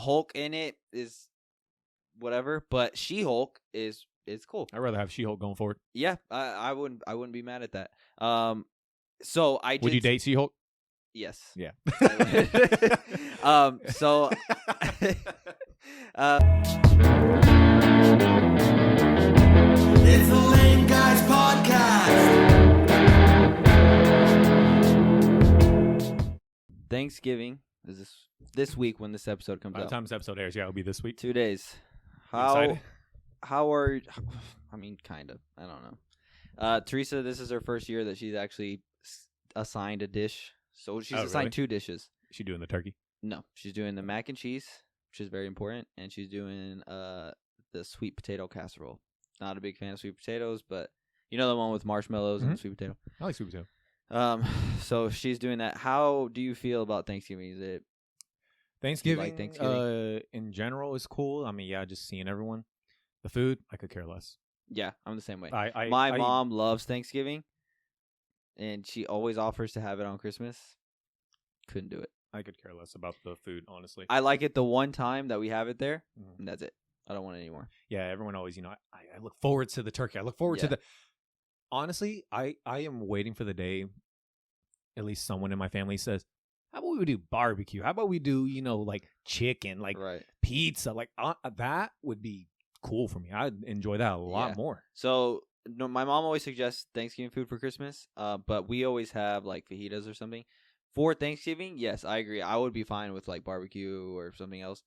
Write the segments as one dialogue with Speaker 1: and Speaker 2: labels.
Speaker 1: Hulk in it is whatever, but She-Hulk is cool.
Speaker 2: I'd rather have She-Hulk going forward.
Speaker 1: Yeah, I wouldn't be mad at that. So I
Speaker 2: would you date She-Hulk?
Speaker 1: Yes.
Speaker 2: Yeah.
Speaker 1: So
Speaker 3: It's the Lame Guys Podcast.
Speaker 1: Thanksgiving is this week when this episode comes
Speaker 2: By the
Speaker 1: out.
Speaker 2: time this episode airs, it'll be this week.
Speaker 1: 2 days.
Speaker 2: Excited?
Speaker 1: How are? I mean, kind of. I don't know. Teresa, this is her first year that she's actually assigned a dish. So she's assigned 2 dishes.
Speaker 2: Is she doing the turkey?
Speaker 1: No, she's doing the mac and cheese, which is very important, and she's doing the sweet potato casserole. Not a big fan of sweet potatoes, but you know the one with marshmallows and sweet potato.
Speaker 2: I like sweet potato.
Speaker 1: So she's doing that. How do you feel about Thanksgiving? Is it
Speaker 2: Thanksgiving?
Speaker 1: like Thanksgiving?
Speaker 2: In general is cool. I mean, yeah, just seeing everyone. The food, I could care less.
Speaker 1: Yeah, I'm the same way.
Speaker 2: My
Speaker 1: mom loves Thanksgiving, and she always offers to have it on Christmas. Couldn't do it.
Speaker 2: I could care less about the food, honestly.
Speaker 1: I like it the one time that we have it there, and that's it. I don't want it anymore.
Speaker 2: Yeah, everyone always, I look forward to the turkey. I look forward to the... Honestly, I am waiting for the day, at least someone in my family says, how about we do barbecue? How about we do, like chicken, like pizza? Like that would be cool for me. I'd enjoy that a lot more.
Speaker 1: So my mom always suggests Thanksgiving food for Christmas, but we always have like fajitas or something. For Thanksgiving, yes, I agree. I would be fine with like barbecue or something else.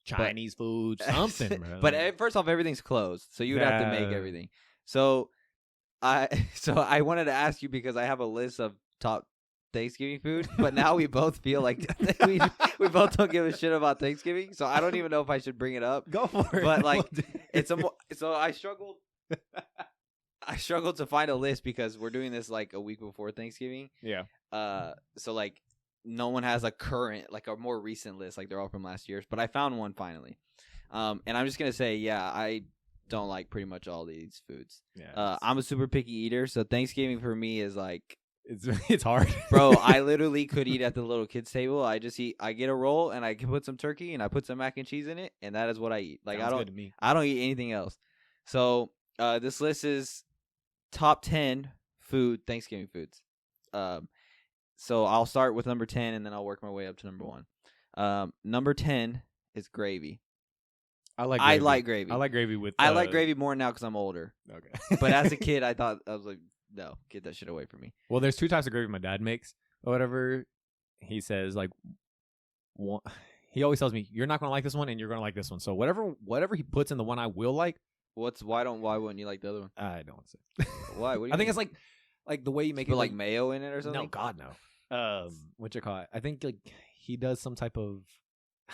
Speaker 2: Chinese food, something. Bro.
Speaker 1: But first off, everything's closed, so you would have to make everything. So I wanted to ask you because I have a list of top Thanksgiving food, but now we both feel like we both don't give a shit about Thanksgiving, so I don't even know if I should bring it up.
Speaker 2: Go for it.
Speaker 1: But like, so I struggled. I struggled to find a list because we're doing this like a week before Thanksgiving.
Speaker 2: Yeah.
Speaker 1: So like, no one has a current, like a more recent list. Like they're all from last year's, but I found one finally. And I'm just gonna say, yeah, I don't like pretty much all these foods. Yeah. I'm a super picky eater, so Thanksgiving for me is like.
Speaker 2: It's hard.
Speaker 1: Bro, I literally could eat at the little kids table. I get a roll and I can put some turkey and I put some mac and cheese in it, and that is what I eat. Like
Speaker 2: Sounds good to me.
Speaker 1: I don't eat anything else. So this list is top 10 Thanksgiving foods. So I'll start with number 10 and then I'll work my way up to number 1. Number 10 is gravy.
Speaker 2: I like gravy.
Speaker 1: I like gravy with I like gravy more now because I'm older.
Speaker 2: Okay.
Speaker 1: But as a kid, I was like, no, get that shit away from me.
Speaker 2: Well, there's 2 types of gravy my dad makes or whatever. He says like, he always tells me you're not gonna like this one and you're gonna like this one. So whatever he puts in the one I will like.
Speaker 1: Why wouldn't you like the other one?
Speaker 2: I don't want to say.
Speaker 1: Why? What do you
Speaker 2: I think it's like the way you make it
Speaker 1: like mayo in it or something.
Speaker 2: No, God no. What you call it? I think like he does some type of.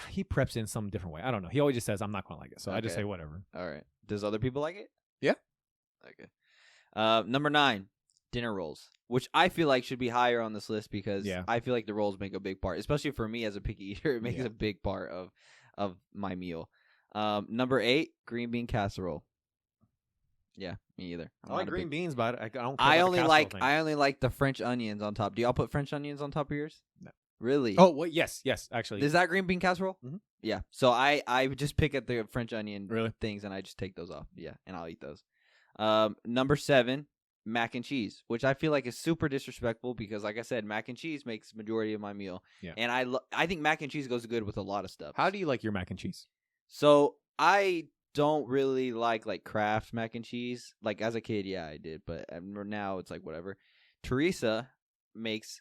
Speaker 2: He preps in some different way. I don't know. He always just says I'm not gonna like it, so I just say whatever.
Speaker 1: All right. Does other people like it?
Speaker 2: Yeah.
Speaker 1: Okay. Number 9, dinner rolls, which I feel like should be higher on this list because I feel like the rolls make a big part, especially for me as a picky eater. It makes a big part of my meal. Number 8, green bean casserole. Yeah, me either.
Speaker 2: I like green beans, but I don't.
Speaker 1: I only like the French onions on top. Do y'all put French onions on top of yours?
Speaker 2: No.
Speaker 1: Really?
Speaker 2: Oh, well, yes, actually.
Speaker 1: Is that green bean casserole?
Speaker 2: Mm-hmm.
Speaker 1: Yeah. So I just pick at the French onion
Speaker 2: things
Speaker 1: and I just take those off. Yeah, and I'll eat those. Number 7, mac and cheese, which I feel like is super disrespectful because, like I said, mac and cheese makes the majority of my meal. Yeah. And I think mac and cheese goes good with a lot of stuff.
Speaker 2: How do you like your mac and cheese?
Speaker 1: So I don't really like Kraft mac and cheese. Like as a kid, yeah, I did, but now it's like whatever. Teresa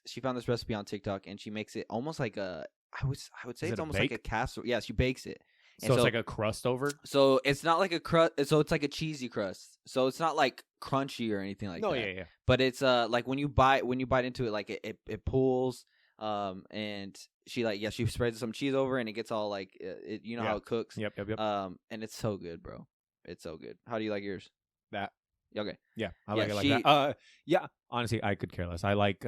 Speaker 1: she found this recipe on TikTok and she makes it almost like I would say it's almost like a casserole. Yeah, she bakes it.
Speaker 2: So it's like a crust over?
Speaker 1: So it's not like a crust. So it's like a cheesy crust. So it's not like crunchy or anything like that.
Speaker 2: No, yeah.
Speaker 1: But it's like when you bite into it, like it pulls. And she spreads some cheese over and it gets all like how it cooks.
Speaker 2: Yep.
Speaker 1: And it's so good, bro. It's so good. How do you like yours?
Speaker 2: That.
Speaker 1: Okay.
Speaker 2: Yeah, I like it like that. Yeah, honestly, I could care less. I like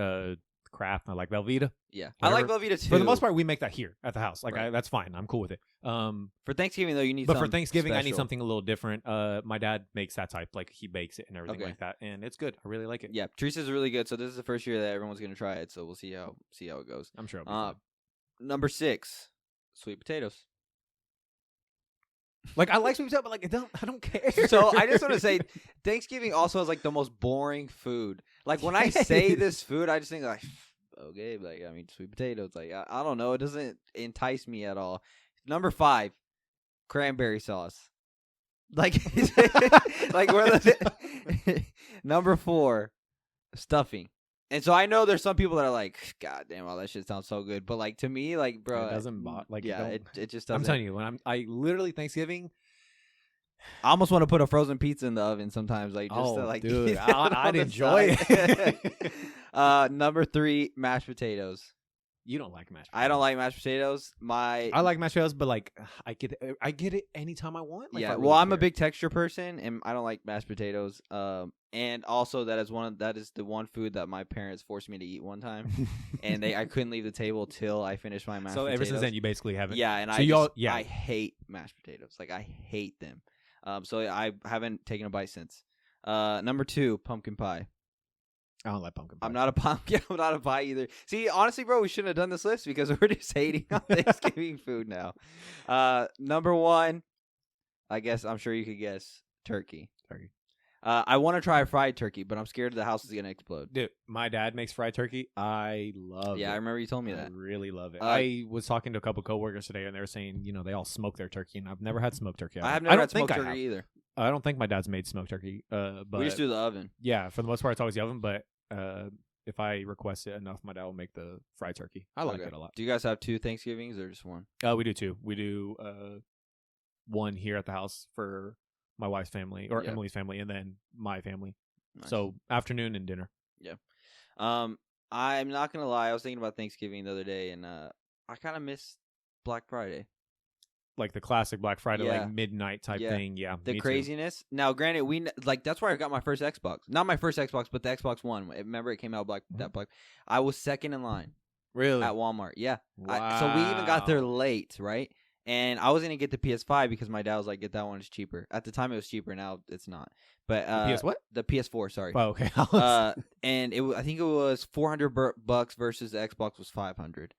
Speaker 2: Kraft. I like Velveeta.
Speaker 1: Yeah, whatever. I like Velveeta too.
Speaker 2: For the most part, we make that here at the house. Like that's fine. I'm cool with it.
Speaker 1: For Thanksgiving though, you need.
Speaker 2: But for Thanksgiving, I need something a little different. My dad makes that type. Like he bakes it and everything like that, and it's good. I really like it.
Speaker 1: Yeah, Teresa's really good. So this is the first year that everyone's gonna try it. So we'll see how it goes.
Speaker 2: I'm sure. It'll be
Speaker 1: number 6, Sweet potatoes.
Speaker 2: Like I like sweet potato, but like I don't care.
Speaker 1: So I just want to say, Thanksgiving also is like the most boring food. Like when I say this food, I just think like, okay, like I mean, sweet potatoes. Like I don't know, it doesn't entice me at all. Number 5, cranberry sauce. Like, like where the number 4, stuffing. And so I know there's some people that are like, God damn, all that shit sounds so good. But like to me, like, bro,
Speaker 2: it doesn't like
Speaker 1: yeah, it just doesn't.
Speaker 2: I'm telling you, when I literally Thanksgiving,
Speaker 1: I almost want to put a frozen pizza in the oven sometimes, like just to, like,
Speaker 2: dude, I'd enjoy it.
Speaker 1: Number 3, mashed potatoes.
Speaker 2: You don't like mashed potatoes.
Speaker 1: I don't like mashed potatoes.
Speaker 2: I like mashed potatoes, but like I get it anytime I want. Like,
Speaker 1: yeah,
Speaker 2: really
Speaker 1: well, I'm a
Speaker 2: care.
Speaker 1: big texture person, and I don't like mashed potatoes. And also that is the one food that my parents forced me to eat one time, and I couldn't leave the table till I finished my mashed potatoes.
Speaker 2: So ever since then, you basically haven't.
Speaker 1: Yeah, and
Speaker 2: so
Speaker 1: I hate mashed potatoes. Like I hate them. So I haven't taken a bite since. Number 2, pumpkin pie.
Speaker 2: I don't like pumpkin pie.
Speaker 1: I'm not a pumpkin. I'm not a pie either. See, honestly, bro, we shouldn't have done this list because we're just hating on Thanksgiving food now. Number 1, I guess I'm sure you could guess, turkey. I want to try fried turkey, but I'm scared the house is gonna explode.
Speaker 2: Dude, my dad makes fried turkey. I love it.
Speaker 1: Yeah, I remember you told me that.
Speaker 2: I really love it. I was talking to a couple coworkers today, and they were saying, they all smoke their turkey, and I've never had smoked turkey.
Speaker 1: I have never had smoked turkey either.
Speaker 2: I don't think my dad's made smoked turkey. But
Speaker 1: we just do the oven.
Speaker 2: Yeah, for the most part, it's always the oven. But if I request it enough, my dad will make the fried turkey. I like it a lot.
Speaker 1: Do you guys have 2 Thanksgivings or just 1?
Speaker 2: We do 2. We do one here at the house for my wife's family or Emily's family, and then my family. Nice. So afternoon and dinner.
Speaker 1: Yeah. I'm not gonna lie. I was thinking about Thanksgiving the other day, and I kind of miss Black Friday.
Speaker 2: Like the classic Black Friday, like midnight type thing. Yeah.
Speaker 1: The craziness. Too. Now, granted, that's where I got my first Xbox. Not my first Xbox, but the Xbox One. Remember, it came out that Black. I was second in line.
Speaker 2: Really?
Speaker 1: At Walmart. Yeah.
Speaker 2: Wow.
Speaker 1: So we even got there late, right? And I was going to get the PS5 because my dad was like, get that one, it's cheaper. At the time, it was cheaper. Now, it's not. But
Speaker 2: PS what?
Speaker 1: The PS4, sorry.
Speaker 2: Oh, okay.
Speaker 1: And I think it was $400 versus the Xbox was $500.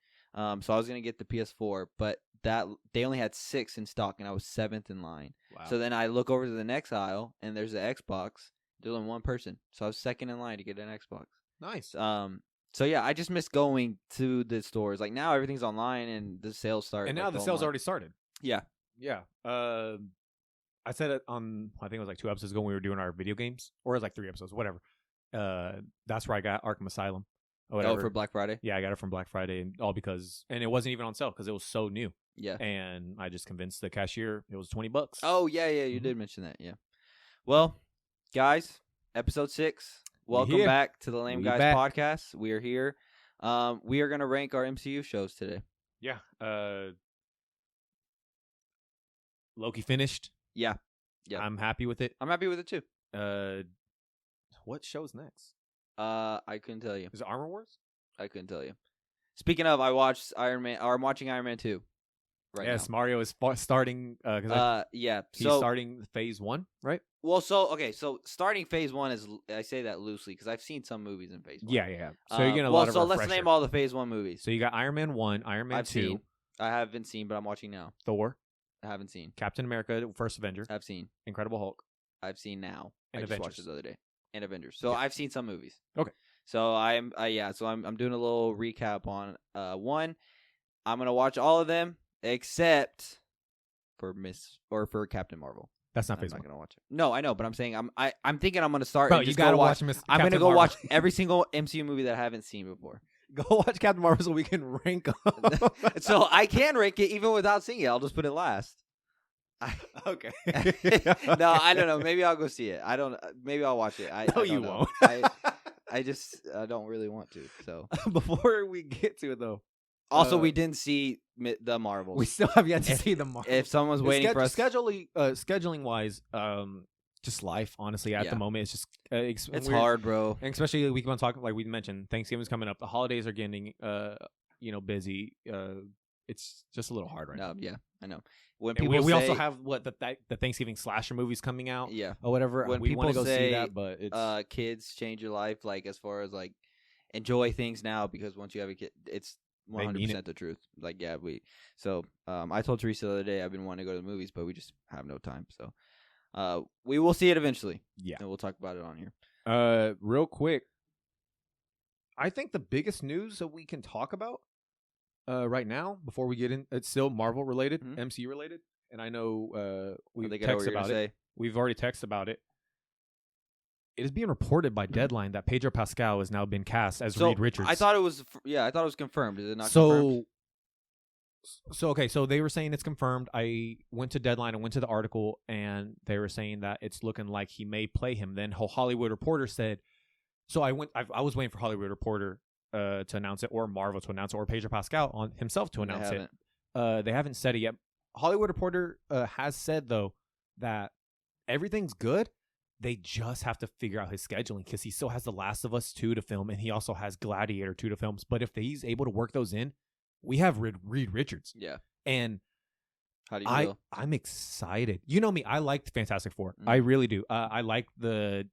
Speaker 1: So I was going to get the PS4, but they only had 6 in stock, and I was 7th in line. Wow. So then I look over to the next aisle, and there's the Xbox. There's only one person. So I was second in line to get an Xbox.
Speaker 2: Nice.
Speaker 1: So yeah, I just miss going to the stores. Like now everything's online and the sales start.
Speaker 2: And now the sales already started.
Speaker 1: Yeah.
Speaker 2: Yeah. I said it on, I think it was like 2 episodes ago when we were doing our video games, or it was like 3 episodes, whatever. That's where I got Arkham Asylum.
Speaker 1: Oh, for Black Friday?
Speaker 2: Yeah, I got it from Black Friday, and it wasn't even on sale because it was so new.
Speaker 1: Yeah.
Speaker 2: And I just convinced the cashier it was $20.
Speaker 1: Oh, yeah, you did mention that, yeah. Well, guys, episode 6. Welcome back to the Lame Guys podcast. We are here. We are going to rank our MCU shows today.
Speaker 2: Yeah. Loki finished.
Speaker 1: Yeah.
Speaker 2: I'm happy with it.
Speaker 1: I'm happy with it too.
Speaker 2: What show's next?
Speaker 1: I couldn't tell you.
Speaker 2: Is it Armor Wars?
Speaker 1: I couldn't tell you. Speaking of, I'm watching Iron Man 2 right now.
Speaker 2: Yes, Mario is starting.
Speaker 1: Yeah.
Speaker 2: He's starting phase 1, right?
Speaker 1: Well, so starting phase 1 is, I say that loosely because I've seen some movies in phase 1.
Speaker 2: Yeah. So you're getting a lot of refresher.
Speaker 1: Let's name all the phase 1 movies.
Speaker 2: So you got Iron Man 1, Iron Man 2.
Speaker 1: I haven't seen, but I'm watching now.
Speaker 2: Thor.
Speaker 1: I haven't seen.
Speaker 2: Captain America, First Avenger.
Speaker 1: I've seen.
Speaker 2: Incredible Hulk.
Speaker 1: I've seen now.
Speaker 2: And
Speaker 1: I
Speaker 2: Avengers.
Speaker 1: just watched it the other day. And Avengers. So I've seen some movies.
Speaker 2: Okay.
Speaker 1: So I'm doing a little recap on one. I'm gonna watch all of them except for Captain Marvel.
Speaker 2: That's not phase 1.
Speaker 1: I'm not gonna watch it. No, I know, but I'm saying I'm thinking I'm gonna start.
Speaker 2: Bro, you gotta watch Miss.
Speaker 1: I'm
Speaker 2: Captain
Speaker 1: gonna go
Speaker 2: Marvel.
Speaker 1: watch every single MCU movie that I haven't seen before.
Speaker 2: Go watch Captain Marvel so we can rank them.
Speaker 1: So I can rank it even without seeing it. I'll just put it last.
Speaker 2: Okay.
Speaker 1: No, I don't know. Maybe I'll go see it. Maybe I'll watch it.
Speaker 2: No, you won't.
Speaker 1: I just don't really want to. So
Speaker 2: before we get to it, though.
Speaker 1: Also, we didn't see the Marvels.
Speaker 2: We still have yet to see the Marvels.
Speaker 1: If someone's waiting for us,
Speaker 2: scheduling wise, just life. Honestly, at the moment, it's just
Speaker 1: it's hard, bro.
Speaker 2: And especially we keep on talking, like we mentioned, Thanksgiving's coming up. The holidays are getting, busy. It's just a little hard right now.
Speaker 1: Yeah, I know. When
Speaker 2: we also have the Thanksgiving slasher movies coming out, or whatever.
Speaker 1: When
Speaker 2: we want to go
Speaker 1: say,
Speaker 2: see that, but it's
Speaker 1: kids change your life, like as far as like enjoy things now because once you have a kid, it's 100% the truth. Like, yeah, I told Teresa the other day I've been wanting to go to the movies, but we just have no time. So, we will see it eventually.
Speaker 2: Yeah,
Speaker 1: and we'll talk about it on here.
Speaker 2: Real quick, I think the biggest news that we can talk about right now before we get in, it's still Marvel related, MCU related, and I know we've texted about it. We've already texted about it. It is being reported by Deadline that Pedro Pascal has now been cast as Reed Richards.
Speaker 1: I thought it was confirmed. Is it not confirmed?
Speaker 2: So they were saying it's confirmed. I went to Deadline and went to the article, and they were saying that it's looking like he may play him. Then Hollywood Reporter said, so I was waiting for Hollywood Reporter to announce it, or Marvel to announce it, or Pedro Pascal on himself to announce it. They haven't said it yet. Hollywood Reporter has said, though, that everything's good. They just have to figure out his scheduling because he still has The Last of Us 2 to film, and he also has Gladiator 2 to film. But if he's able to work those in, we have Reed Richards.
Speaker 1: Yeah.
Speaker 2: And
Speaker 1: how do you feel?
Speaker 2: I'm excited. You know me. I liked Fantastic Four. I really do. I like the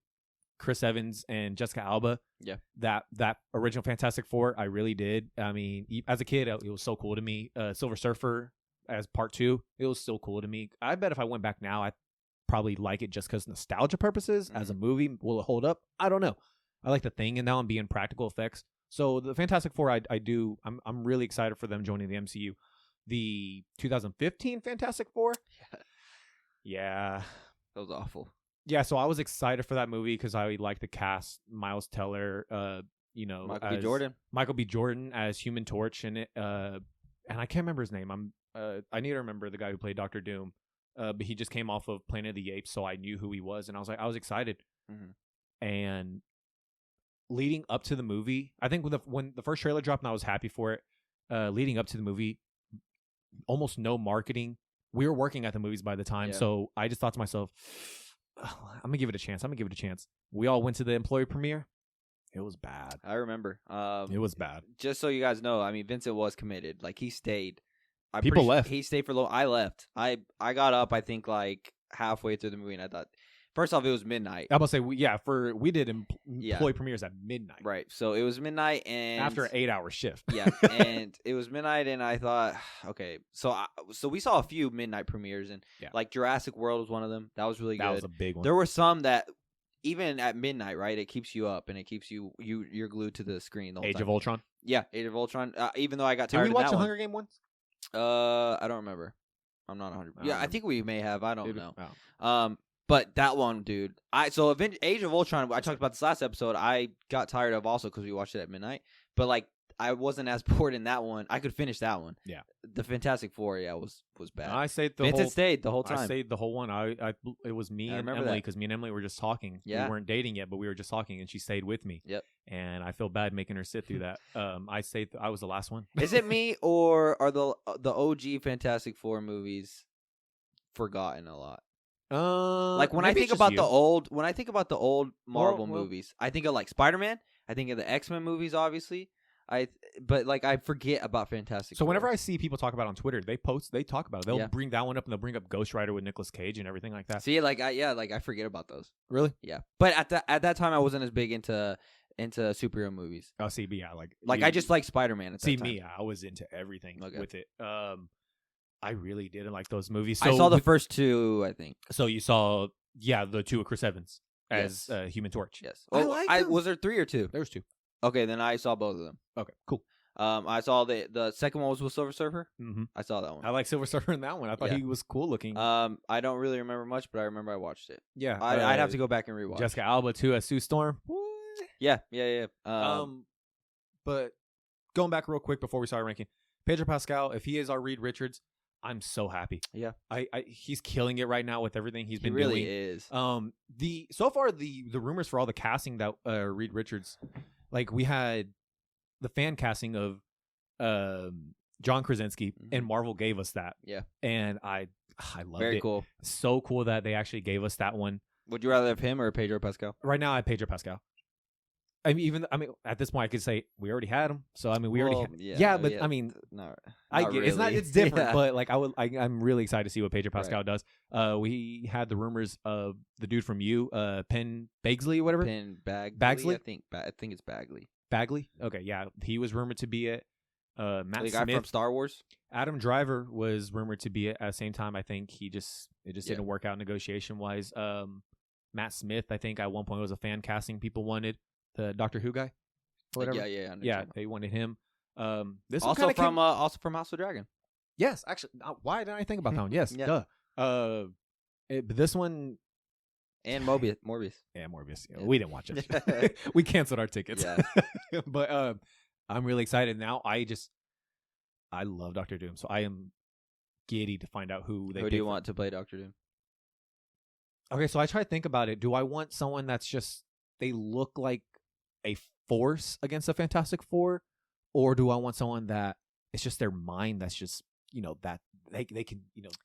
Speaker 2: Chris Evans and Jessica Alba.
Speaker 1: Yeah.
Speaker 2: That original Fantastic Four, I really did. I mean, as a kid, it was so cool to me. Silver Surfer as part 2, it was so cool to me. I bet if I went back now, I'd probably like it just because nostalgia purposes. As a movie, will it hold up? I don't know. I like the Thing and now I'm being practical effects. So the Fantastic Four, I'm really excited for them joining the MCU. The 2015 Fantastic Four, yeah,
Speaker 1: that was awful.
Speaker 2: Yeah, so I was excited for that movie because I like the cast. Miles Teller, Michael B. Jordan as Human Torch in it, and I can't remember his name. I need to remember the guy who played Dr. Doom, but he just came off of Planet of the Apes, so I knew who he was, and I was excited. And leading up to the movie, I think when the first trailer dropped, and I was happy for it. Leading up to the movie, almost no marketing. We were working at the movies by the time, so I just thought to myself, I'm gonna give it a chance. We all went to the employee premiere. It was bad.
Speaker 1: I remember.
Speaker 2: It was bad.
Speaker 1: Just so you guys know, I mean, Vincent was committed. Like, he stayed.
Speaker 2: People left.
Speaker 1: He stayed for long. I left. I got up, I think, like halfway through the movie, and I thought, first off, it was midnight.
Speaker 2: I was about to say, we did employee premieres at midnight.
Speaker 1: Right. So it was midnight, and
Speaker 2: after an 8-hour shift.
Speaker 1: Yeah, and it was midnight, and I thought, okay, so we saw a few midnight premieres, and like Jurassic World was one of them. That was really good. That
Speaker 2: was a big one.
Speaker 1: There were some that even at midnight, right? It keeps you up, and it keeps you're glued to the screen the whole time.
Speaker 2: Age of Ultron.
Speaker 1: Yeah, Age of Ultron. Even though I got tired.
Speaker 2: Did we watch the Hunger Game once?
Speaker 1: I don't remember. I'm not 100. Yeah, I think we may have. I don't know.
Speaker 2: Oh.
Speaker 1: But that one, dude. Age of Ultron. I talked about this last episode. I got tired of also because we watched it at midnight. But like, I wasn't as bored in that one. I could finish that one.
Speaker 2: Yeah.
Speaker 1: The Fantastic Four, was bad.
Speaker 2: I stayed
Speaker 1: Vincent stayed the whole time.
Speaker 2: I stayed the whole one. It was me and Emily, because me and Emily were just talking.
Speaker 1: Yeah.
Speaker 2: We weren't dating yet, but we were just talking, and she stayed with me.
Speaker 1: Yep.
Speaker 2: And I feel bad making her sit through that. I stayed. I was the last one.
Speaker 1: Is it me, or are the OG Fantastic Four movies forgotten a lot? Like when I think about the old Marvel movies, I think of like Spiderman. I think of the X-Men movies, obviously. But like I forget about Fantastic Four.
Speaker 2: So whenever I see people talk about it on Twitter, they talk about it. They'll bring that one up, and they'll bring up Ghost Rider with Nicolas Cage and everything like that.
Speaker 1: See, like I forget about those.
Speaker 2: Really?
Speaker 1: Yeah. But at that time, I wasn't as big into superhero movies.
Speaker 2: Oh, see, yeah,
Speaker 1: I just like Spider-Man. At that time.
Speaker 2: Me, I was into everything with it. I really didn't like those movies. So
Speaker 1: I saw the first two, I think.
Speaker 2: So you saw, the two of Chris Evans as Human Torch.
Speaker 1: Yes. Was there 3 or 2?
Speaker 2: There was 2.
Speaker 1: Okay, then I saw both of them.
Speaker 2: Okay, cool.
Speaker 1: I saw the second one was with Silver Surfer.
Speaker 2: Mm-hmm.
Speaker 1: I saw that one.
Speaker 2: I like Silver Surfer in that one. I thought he was cool looking.
Speaker 1: I don't really remember much, but I remember I watched it.
Speaker 2: Yeah,
Speaker 1: I'd have to go back and rewatch.
Speaker 2: Jessica Alba too as Sue Storm.
Speaker 1: Yeah.
Speaker 2: But going back real quick before we start ranking, Pedro Pascal, if he is our Reed Richards, I'm so happy.
Speaker 1: Yeah,
Speaker 2: he's killing it right now with everything he's been
Speaker 1: doing.
Speaker 2: He
Speaker 1: really is.
Speaker 2: So far the rumors for all the casting that Reed Richards, like we had the fan casting of John Krasinski, and Marvel gave us that.
Speaker 1: Yeah,
Speaker 2: and I loved it.
Speaker 1: Very cool.
Speaker 2: So cool that they actually gave us that one.
Speaker 1: Would you rather have him or Pedro Pascal?
Speaker 2: Right now, I have Pedro Pascal. I mean, at this point, I could say we already had him. So I mean, we already. I mean, I get
Speaker 1: really.
Speaker 2: it's different, but like I'm really excited to see what Pedro Pascal does. We had the rumors of the dude from Penn Bagsley, whatever.
Speaker 1: Penn Bagsley.
Speaker 2: Bagsley.
Speaker 1: I think it's Bagley.
Speaker 2: Bagley. Okay, yeah, he was rumored to be it. Matt
Speaker 1: the guy
Speaker 2: Smith
Speaker 1: from Star Wars.
Speaker 2: Adam Driver was rumored to be at the same time. I think it just didn't work out negotiation wise. Matt Smith, I think at one point was a fan casting. People wanted the Doctor Who guy. Whatever.
Speaker 1: Yeah.
Speaker 2: They wanted him. This
Speaker 1: also
Speaker 2: one
Speaker 1: from also from House of Dragon.
Speaker 2: Yes, actually. Why didn't I think about that one? Yes, duh. But this one
Speaker 1: and Morbius.
Speaker 2: Yeah, Morbius. Yeah. We didn't watch it. We canceled our tickets.
Speaker 1: Yeah.
Speaker 2: But I'm really excited now. I love Doctor Doom, so I am giddy to find out who they.
Speaker 1: Who do you want to play Doctor Doom?
Speaker 2: Okay, so I try to think about it. Do I want someone that's just they look like a force against the Fantastic Four, or do I want someone that it's just their mind that's just that they can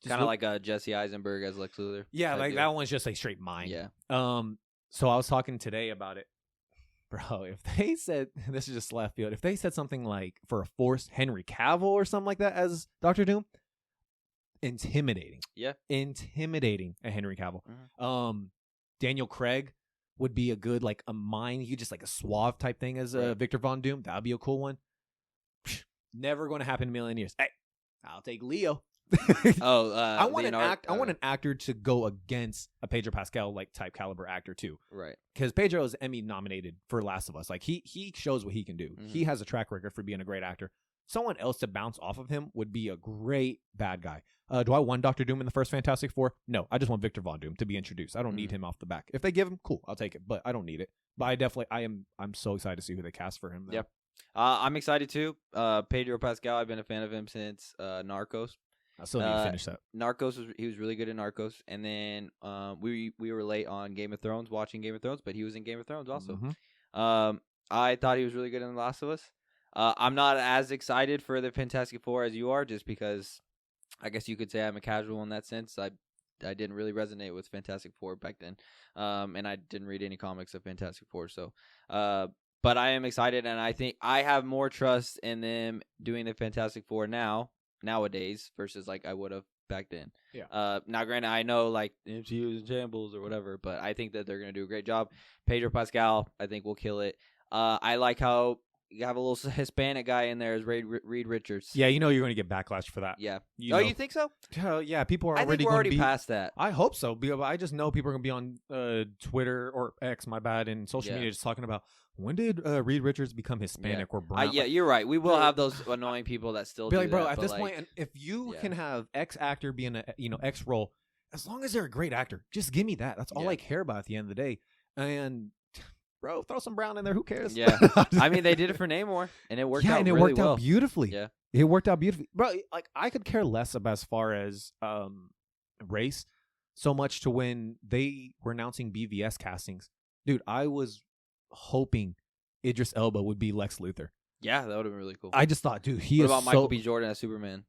Speaker 1: kind of like Jesse Eisenberg as Lex Luthor.
Speaker 2: Yeah, like that one's just a straight mind.
Speaker 1: Yeah.
Speaker 2: So I was talking today about it, bro. If they said this is just left field, if they said something like for a force Henry Cavill or something like that as Doctor Doom. Intimidating. Yeah. Intimidating a Henry Cavill. Mm-hmm. Daniel Craig would be a good, like, a mind. You just like a suave type thing as Victor Von Doom. That would be a cool one. Never going to happen in a million years. Hey, I'll take Leo. I want an actor to go against a Pedro Pascal like type caliber actor too.
Speaker 1: Right.
Speaker 2: Because Pedro is Emmy nominated for Last of Us. Like he shows what he can do. Mm-hmm. He has a track record for being a great actor. Someone else to bounce off of him would be a great bad guy. Do I want Dr. Doom in the first Fantastic Four? No, I just want Victor Von Doom to be introduced. I don't need him off the back. If they give him, cool, I'll take it. But I don't need it. But I'm so excited to see who they cast for him. Though.
Speaker 1: Yep. I'm excited too. Pedro Pascal, I've been a fan of him since Narcos.
Speaker 2: I still need to finish that.
Speaker 1: Narcos he was really good in Narcos, and then we were late on Game of Thrones, watching Game of Thrones, but he was in Game of Thrones also. Mm-hmm. I thought he was really good in The Last of Us. I'm not as excited for the Fantastic Four as you are, just because I guess you could say I'm a casual in that sense. I didn't really resonate with Fantastic Four back then, and I didn't read any comics of Fantastic Four. So, but I am excited, and I think I have more trust in them doing the Fantastic Four nowadays versus like I would have back then. Yeah. Now, granted, I know like MCU is in shambles or whatever, but I think that they're gonna do a great job. Pedro Pascal, I think, will kill it. I like how you have a little Hispanic guy in there as Reed Richards.
Speaker 2: Yeah, you're going to get backlash for that.
Speaker 1: Yeah. You think so?
Speaker 2: Yeah, people are
Speaker 1: I think we're already past that.
Speaker 2: I hope so. I just know people are going to be on Twitter or X, my bad, and social media just talking about when did Reed Richards become Hispanic or brown?
Speaker 1: Yeah, you're right. We will have those annoying people that still do
Speaker 2: like, bro,
Speaker 1: that.
Speaker 2: At this point, if you can have X actor be in a X role, as long as they're a great actor, just give me that. That's all I care about at the end of the day. And bro, throw some brown in there. Who cares?
Speaker 1: Yeah. I mean, they did it for Namor, and it worked out really well.
Speaker 2: Yeah, and it worked out beautifully.
Speaker 1: Yeah.
Speaker 2: It worked out beautifully. Bro, like, I could care less about as far as race so much to when they were announcing BVS castings. Dude, I was hoping Idris Elba would be Lex Luthor.
Speaker 1: Yeah, that would have been really cool.
Speaker 2: I just thought, dude,
Speaker 1: what about Michael B. Jordan as Superman?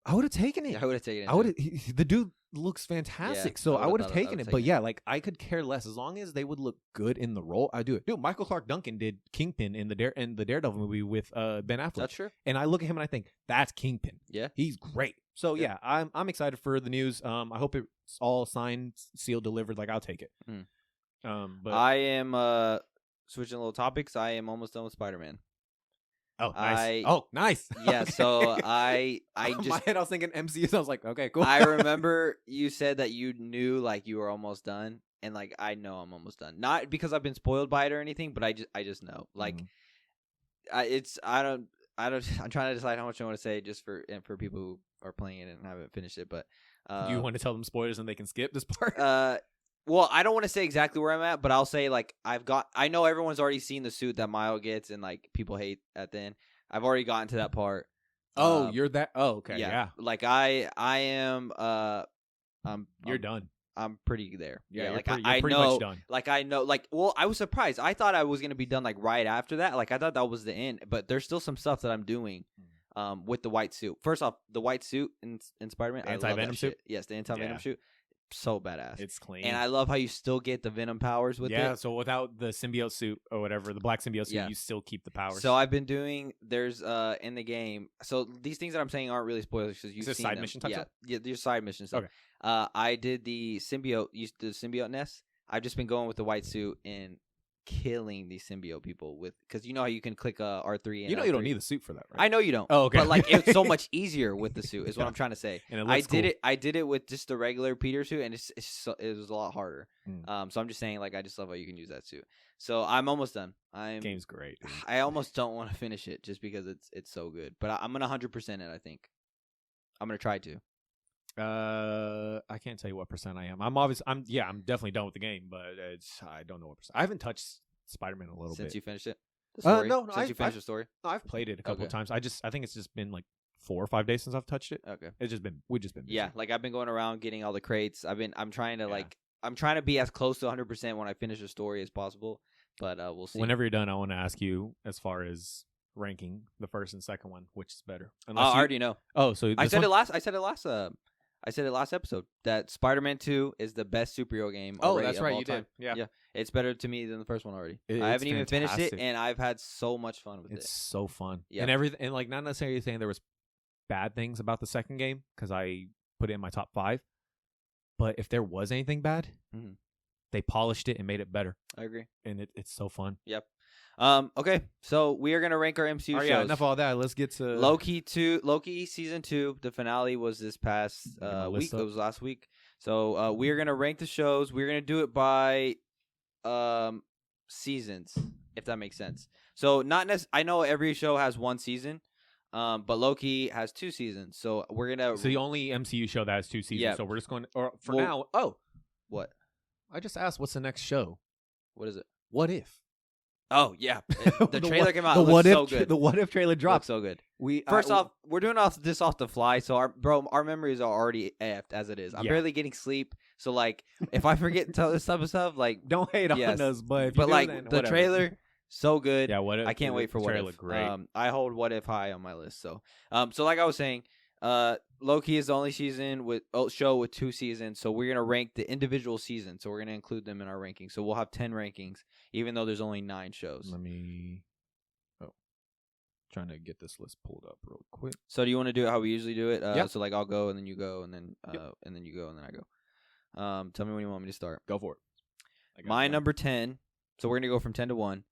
Speaker 2: I would have taken it.
Speaker 1: Yeah, I would have taken it.
Speaker 2: The dude looks fantastic, so I would have taken it. But yeah, like I could care less as long as they would look good in the role. I do it. Dude, Michael Clark Duncan did Kingpin in the Daredevil movie with Ben Affleck.
Speaker 1: That's true.
Speaker 2: And I look at him and I think that's Kingpin.
Speaker 1: Yeah,
Speaker 2: he's great. So yeah, I'm excited for the news. I hope it's all signed, sealed, delivered. Like I'll take it.
Speaker 1: But I am switching little topics. I am almost done with Spider-Man.
Speaker 2: Oh, nice. Nice.
Speaker 1: Yeah, so I
Speaker 2: in
Speaker 1: just...
Speaker 2: my head, I was thinking MCU. I was like, okay, cool.
Speaker 1: I remember you said that you knew, like, you were almost done. And, like, I know I'm almost done. Not because I've been spoiled by it or anything, but I just know. Like, I'm trying to decide how much I want to say just for people who are playing it and haven't finished it. But
Speaker 2: do you want to tell them spoilers and they can skip this part?
Speaker 1: Well, I don't want to say exactly where I'm at, but I'll say, like, I know everyone's already seen the suit that Miles gets and, like, people hate at the end. I've already gotten to that part.
Speaker 2: Oh, you're that? Oh, okay. Yeah.
Speaker 1: Like, I am,
Speaker 2: you're done.
Speaker 1: I'm pretty there.
Speaker 2: Yeah,
Speaker 1: like,
Speaker 2: you're pretty much done.
Speaker 1: Like, I know, like, well, I was surprised. I thought I was going to be done, like, right after that. Like, I thought that was the end, but there's still some stuff that I'm doing. With the white suit. First off, the white suit in Spider-Man.
Speaker 2: Anti-Venom suit?
Speaker 1: Yes, the anti-Venom suit. So badass.
Speaker 2: It's clean.
Speaker 1: And I love how you still get the Venom powers with it.
Speaker 2: Yeah, so without the symbiote suit or whatever, the black symbiote suit, you still keep the powers.
Speaker 1: So I've been doing, there's in the game, so these things that I'm saying aren't really spoilers because you've seen
Speaker 2: side mission type stuff?
Speaker 1: Yeah, they're side mission stuff.
Speaker 2: Okay.
Speaker 1: I did the symbiote nest. I've just been going with the white suit in killing these symbiote people with, because you know how you can click R3 and
Speaker 2: you know
Speaker 1: L3?
Speaker 2: you don't need the suit for that, right?
Speaker 1: I know you don't.
Speaker 2: Oh, okay.
Speaker 1: But like it's so much easier with the suit is what I'm trying to say.
Speaker 2: And it looks cool.
Speaker 1: I did it with just the regular Peter suit, and it was a lot harder. So I'm just saying, like, I just love how you can use that suit. So I'm almost done.
Speaker 2: Game's great. Dude.
Speaker 1: I almost don't want to finish it just because it's so good. But I'm gonna 100% it. I think I'm gonna try to.
Speaker 2: I can't tell you what percent I am. I'm definitely done with the game, but I don't know what percent. I haven't touched Spider-Man a little bit
Speaker 1: Since you finished it. No, since you finished
Speaker 2: I've
Speaker 1: the story.
Speaker 2: No, I've played it a couple of times. I think it's just been like 4 or 5 days since I've touched it.
Speaker 1: Okay.
Speaker 2: We've just been busy.
Speaker 1: Yeah, like I've been going around getting all the crates. I'm trying to be as close to 100% when I finish the story as possible. But we'll see.
Speaker 2: Whenever you're done, I want to ask you as far as ranking the first and second one, which is better.
Speaker 1: I already know.
Speaker 2: Oh, so
Speaker 1: I said it last episode that Spider-Man 2 is the best superhero game.
Speaker 2: Oh, that's right, you
Speaker 1: time.
Speaker 2: did. Yeah,
Speaker 1: it's better to me than the first one already.
Speaker 2: I
Speaker 1: haven't even finished it, and I've had so much fun with it.
Speaker 2: It's so fun.
Speaker 1: Yeah,
Speaker 2: and like not necessarily saying there was bad things about the second game because I put it in my top 5, but if there was anything bad, they polished it and made it better.
Speaker 1: I agree,
Speaker 2: and it's so fun.
Speaker 1: Yep. Okay, so we are gonna rank our MCU shows.
Speaker 2: Yeah, enough of all that. Let's get to
Speaker 1: Loki season 2. The finale was this past week. It was last week. So we are gonna rank the shows. We're gonna do it by seasons, if that makes sense. So I know every show has 1 season, but Loki has 2 seasons. So we're gonna.
Speaker 2: So the only MCU show that has 2 seasons.
Speaker 1: Yeah.
Speaker 2: So we're just going now. Oh,
Speaker 1: what?
Speaker 2: I just asked, what's the next show?
Speaker 1: What is it?
Speaker 2: What If?
Speaker 1: Oh yeah, the trailer came out.
Speaker 2: The What If,
Speaker 1: so good.
Speaker 2: The What If trailer dropped.
Speaker 1: So good. First off, we're doing this off the fly, so our memories are already effed as it is. I'm barely getting sleep, so like if I forget to tell this type of stuff, like
Speaker 2: don't hate on us, but
Speaker 1: like the trailer, so good.
Speaker 2: Yeah, What If?
Speaker 1: I can't wait for What If. Great. I hold What If high on my list. So like I was saying, Loki is the only show with 2 seasons, so we're gonna rank the individual seasons. So we're gonna include them in our rankings. So we'll have 10 rankings, even though there's only 9 shows.
Speaker 2: Trying to get this list pulled up real quick.
Speaker 1: So do you want to do it how we usually do it?
Speaker 2: Yeah.
Speaker 1: So like I'll go and then you go and then and then you go and then I go. Tell me when you want me to start.
Speaker 2: Go for it.
Speaker 1: My number 10. So we're gonna go from 10 to 1,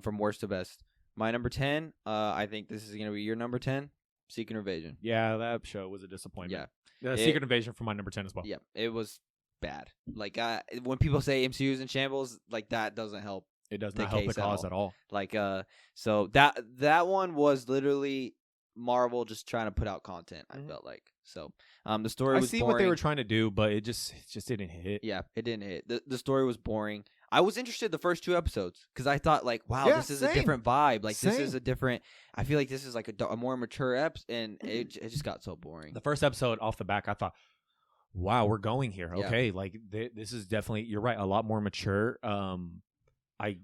Speaker 1: from worst to best. My number 10. I think this is gonna be your number 10. Secret Invasion.
Speaker 2: Yeah, that show was a disappointment.
Speaker 1: Yeah,
Speaker 2: Secret Invasion for my number 10 as well.
Speaker 1: Yeah, it was bad. Like when people say MCU's in shambles, like that doesn't help.
Speaker 2: It does not help the cause at all.
Speaker 1: Like so that one was literally Marvel just trying to put out content. I felt like so. The story was boring.
Speaker 2: What they were trying to do, but it just didn't hit.
Speaker 1: Yeah, it didn't hit. The story was boring. I was interested the first 2 episodes because I thought like, wow, this is a different vibe. Like this is a different. I feel like this is like a more mature episode, and it just got so boring.
Speaker 2: The first episode off the back, I thought, wow, we're going here. Okay, like this is definitely. You're right, a lot more mature.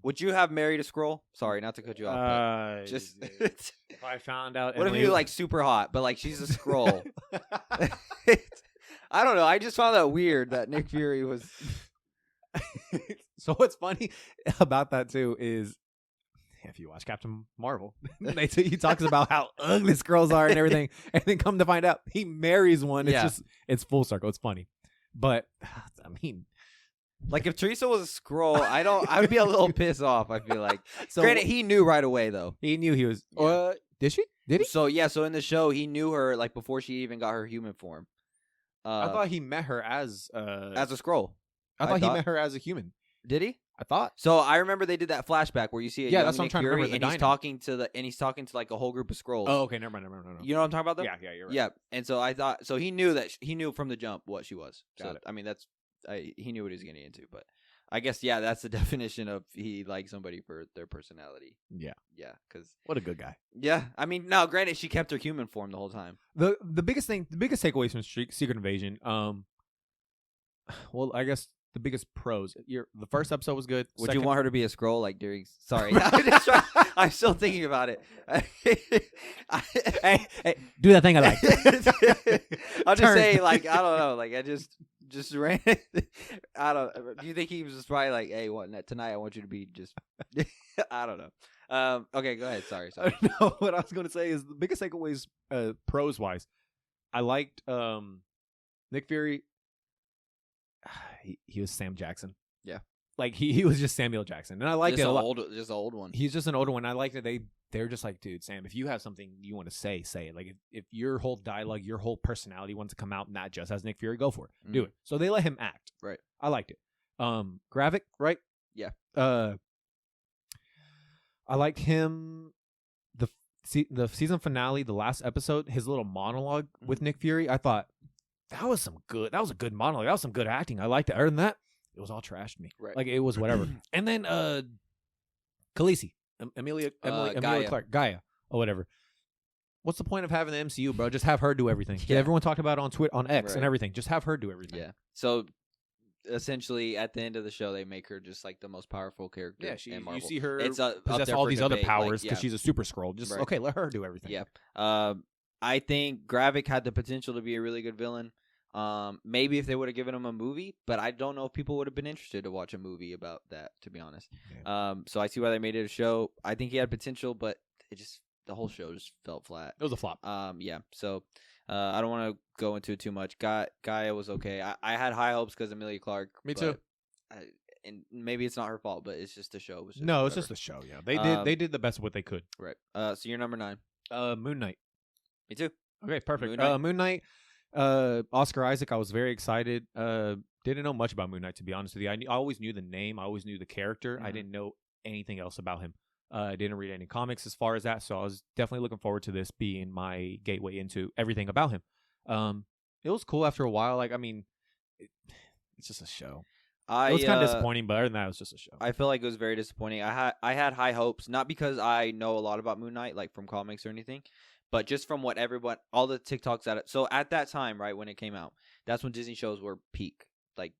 Speaker 1: Would you have married a Skrull? Sorry, not to cut you off. But just
Speaker 2: if I found out,
Speaker 1: what if you like super hot, but like she's a Skrull? I don't know. I just found that weird that Nick Fury was.
Speaker 2: So what's funny about that too is if you watch Captain Marvel, he talks about how ugly Skrulls are and everything, and then come to find out he marries one. It's full circle. It's funny, but I mean.
Speaker 1: Like if Teresa was a Skrull, I'd be a little pissed off. I feel like. So, granted, he knew right away though.
Speaker 2: He knew he was. Did she? Did he?
Speaker 1: So so in the show, he knew her like before she even got her human form.
Speaker 2: I thought he met her as a
Speaker 1: Skrull.
Speaker 2: I thought he met her as a human.
Speaker 1: Did he?
Speaker 2: I thought.
Speaker 1: So I remember they did that flashback where you see young
Speaker 2: that's what I'm trying to remember.
Speaker 1: And he's talking to like a whole group of Skrulls.
Speaker 2: Oh, okay, never mind.
Speaker 1: You know what I'm talking about though?
Speaker 2: Yeah, you're right.
Speaker 1: Yeah, and so I thought he knew from the jump what she was.
Speaker 2: Got it.
Speaker 1: I mean he knew what he was getting into, but I guess that's the definition of he likes somebody for their personality.
Speaker 2: Yeah,
Speaker 1: because
Speaker 2: what a good guy.
Speaker 1: Yeah, I mean, now granted, she kept her human form the whole time.
Speaker 2: The biggest takeaways from Secret Invasion. Well, I guess the biggest pros. The first episode was good.
Speaker 1: Would you want her to be a Skrull like during? Sorry, I'm still thinking about it.
Speaker 2: hey, do that thing I like.
Speaker 1: I'll just say like I don't know, like I just ran. I don't. Do you think he was just probably like, hey, tonight I want you to be just. I don't know. Okay, go ahead. Sorry.
Speaker 2: No, what I was going to say is the biggest takeaways, pros wise. I liked Nick Fury. He was Sam Jackson.
Speaker 1: Yeah.
Speaker 2: like he was just Samuel Jackson, and I liked it a lot.
Speaker 1: Just an old one.
Speaker 2: He's just an older one. I liked it. They're just like, dude, Sam, if you have something you want to say it. Like if your whole dialogue, your whole personality wants to come out, not just as Nick Fury, go for it, do it. So they let him act.
Speaker 1: Right.
Speaker 2: I liked it. Gravik, right?
Speaker 1: Yeah.
Speaker 2: I liked him. The season finale, the last episode, his little monologue with Nick Fury. I thought that was a good monologue. That was some good acting. I liked it. Other than that, it was all trash to me.
Speaker 1: Right.
Speaker 2: Like it was whatever. And then Khaleesi, Emily Clark, Gaia, or whatever. What's the point of having the MCU, bro? Just have her do everything. Yeah. Everyone talked about it on Twitter, on X, and everything. Just have her do everything.
Speaker 1: Yeah. So essentially, at the end of the show, they make her just like the most powerful character.
Speaker 2: Yeah,
Speaker 1: in Marvel.
Speaker 2: You see her
Speaker 1: possess
Speaker 2: all these other powers
Speaker 1: because
Speaker 2: she's a super Skrull. Just okay, let her do everything.
Speaker 1: Yeah. I think Gravik had the potential to be a really good villain. Maybe if they would have given him a movie, but I don't know if people would have been interested to watch a movie about that, to be honest. Yeah. So I see why they made it a show. I think he had potential, but the whole show just felt flat.
Speaker 2: It was a flop.
Speaker 1: Yeah. So I don't want to go into it too much. Gaia was okay. I had high hopes because Emilia Clarke.
Speaker 2: Me too.
Speaker 1: And maybe it's not her fault, but it's just a show.
Speaker 2: It's just a show. Yeah, they did the best of what they could.
Speaker 1: Right. So you're number 9.
Speaker 2: Moon Knight.
Speaker 1: Me too.
Speaker 2: Okay, perfect. Moon Knight. Oscar Isaac. I was very excited. Didn't know much about Moon Knight, to be honest with you. I always knew the name. I always knew the character. I didn't know anything else about him. I didn't read any comics as far as that, so I was definitely looking forward to this being my gateway into everything about him. It was cool after a while. Like, I mean, it's just a show. It was kind of disappointing, but other than that, it was just a show.
Speaker 1: I feel like it was very disappointing. I had high hopes, not because I know a lot about Moon Knight, like from comics or anything, but just from what all the TikToks so at that time, right, when it came out, that's when Disney shows were peak. Like,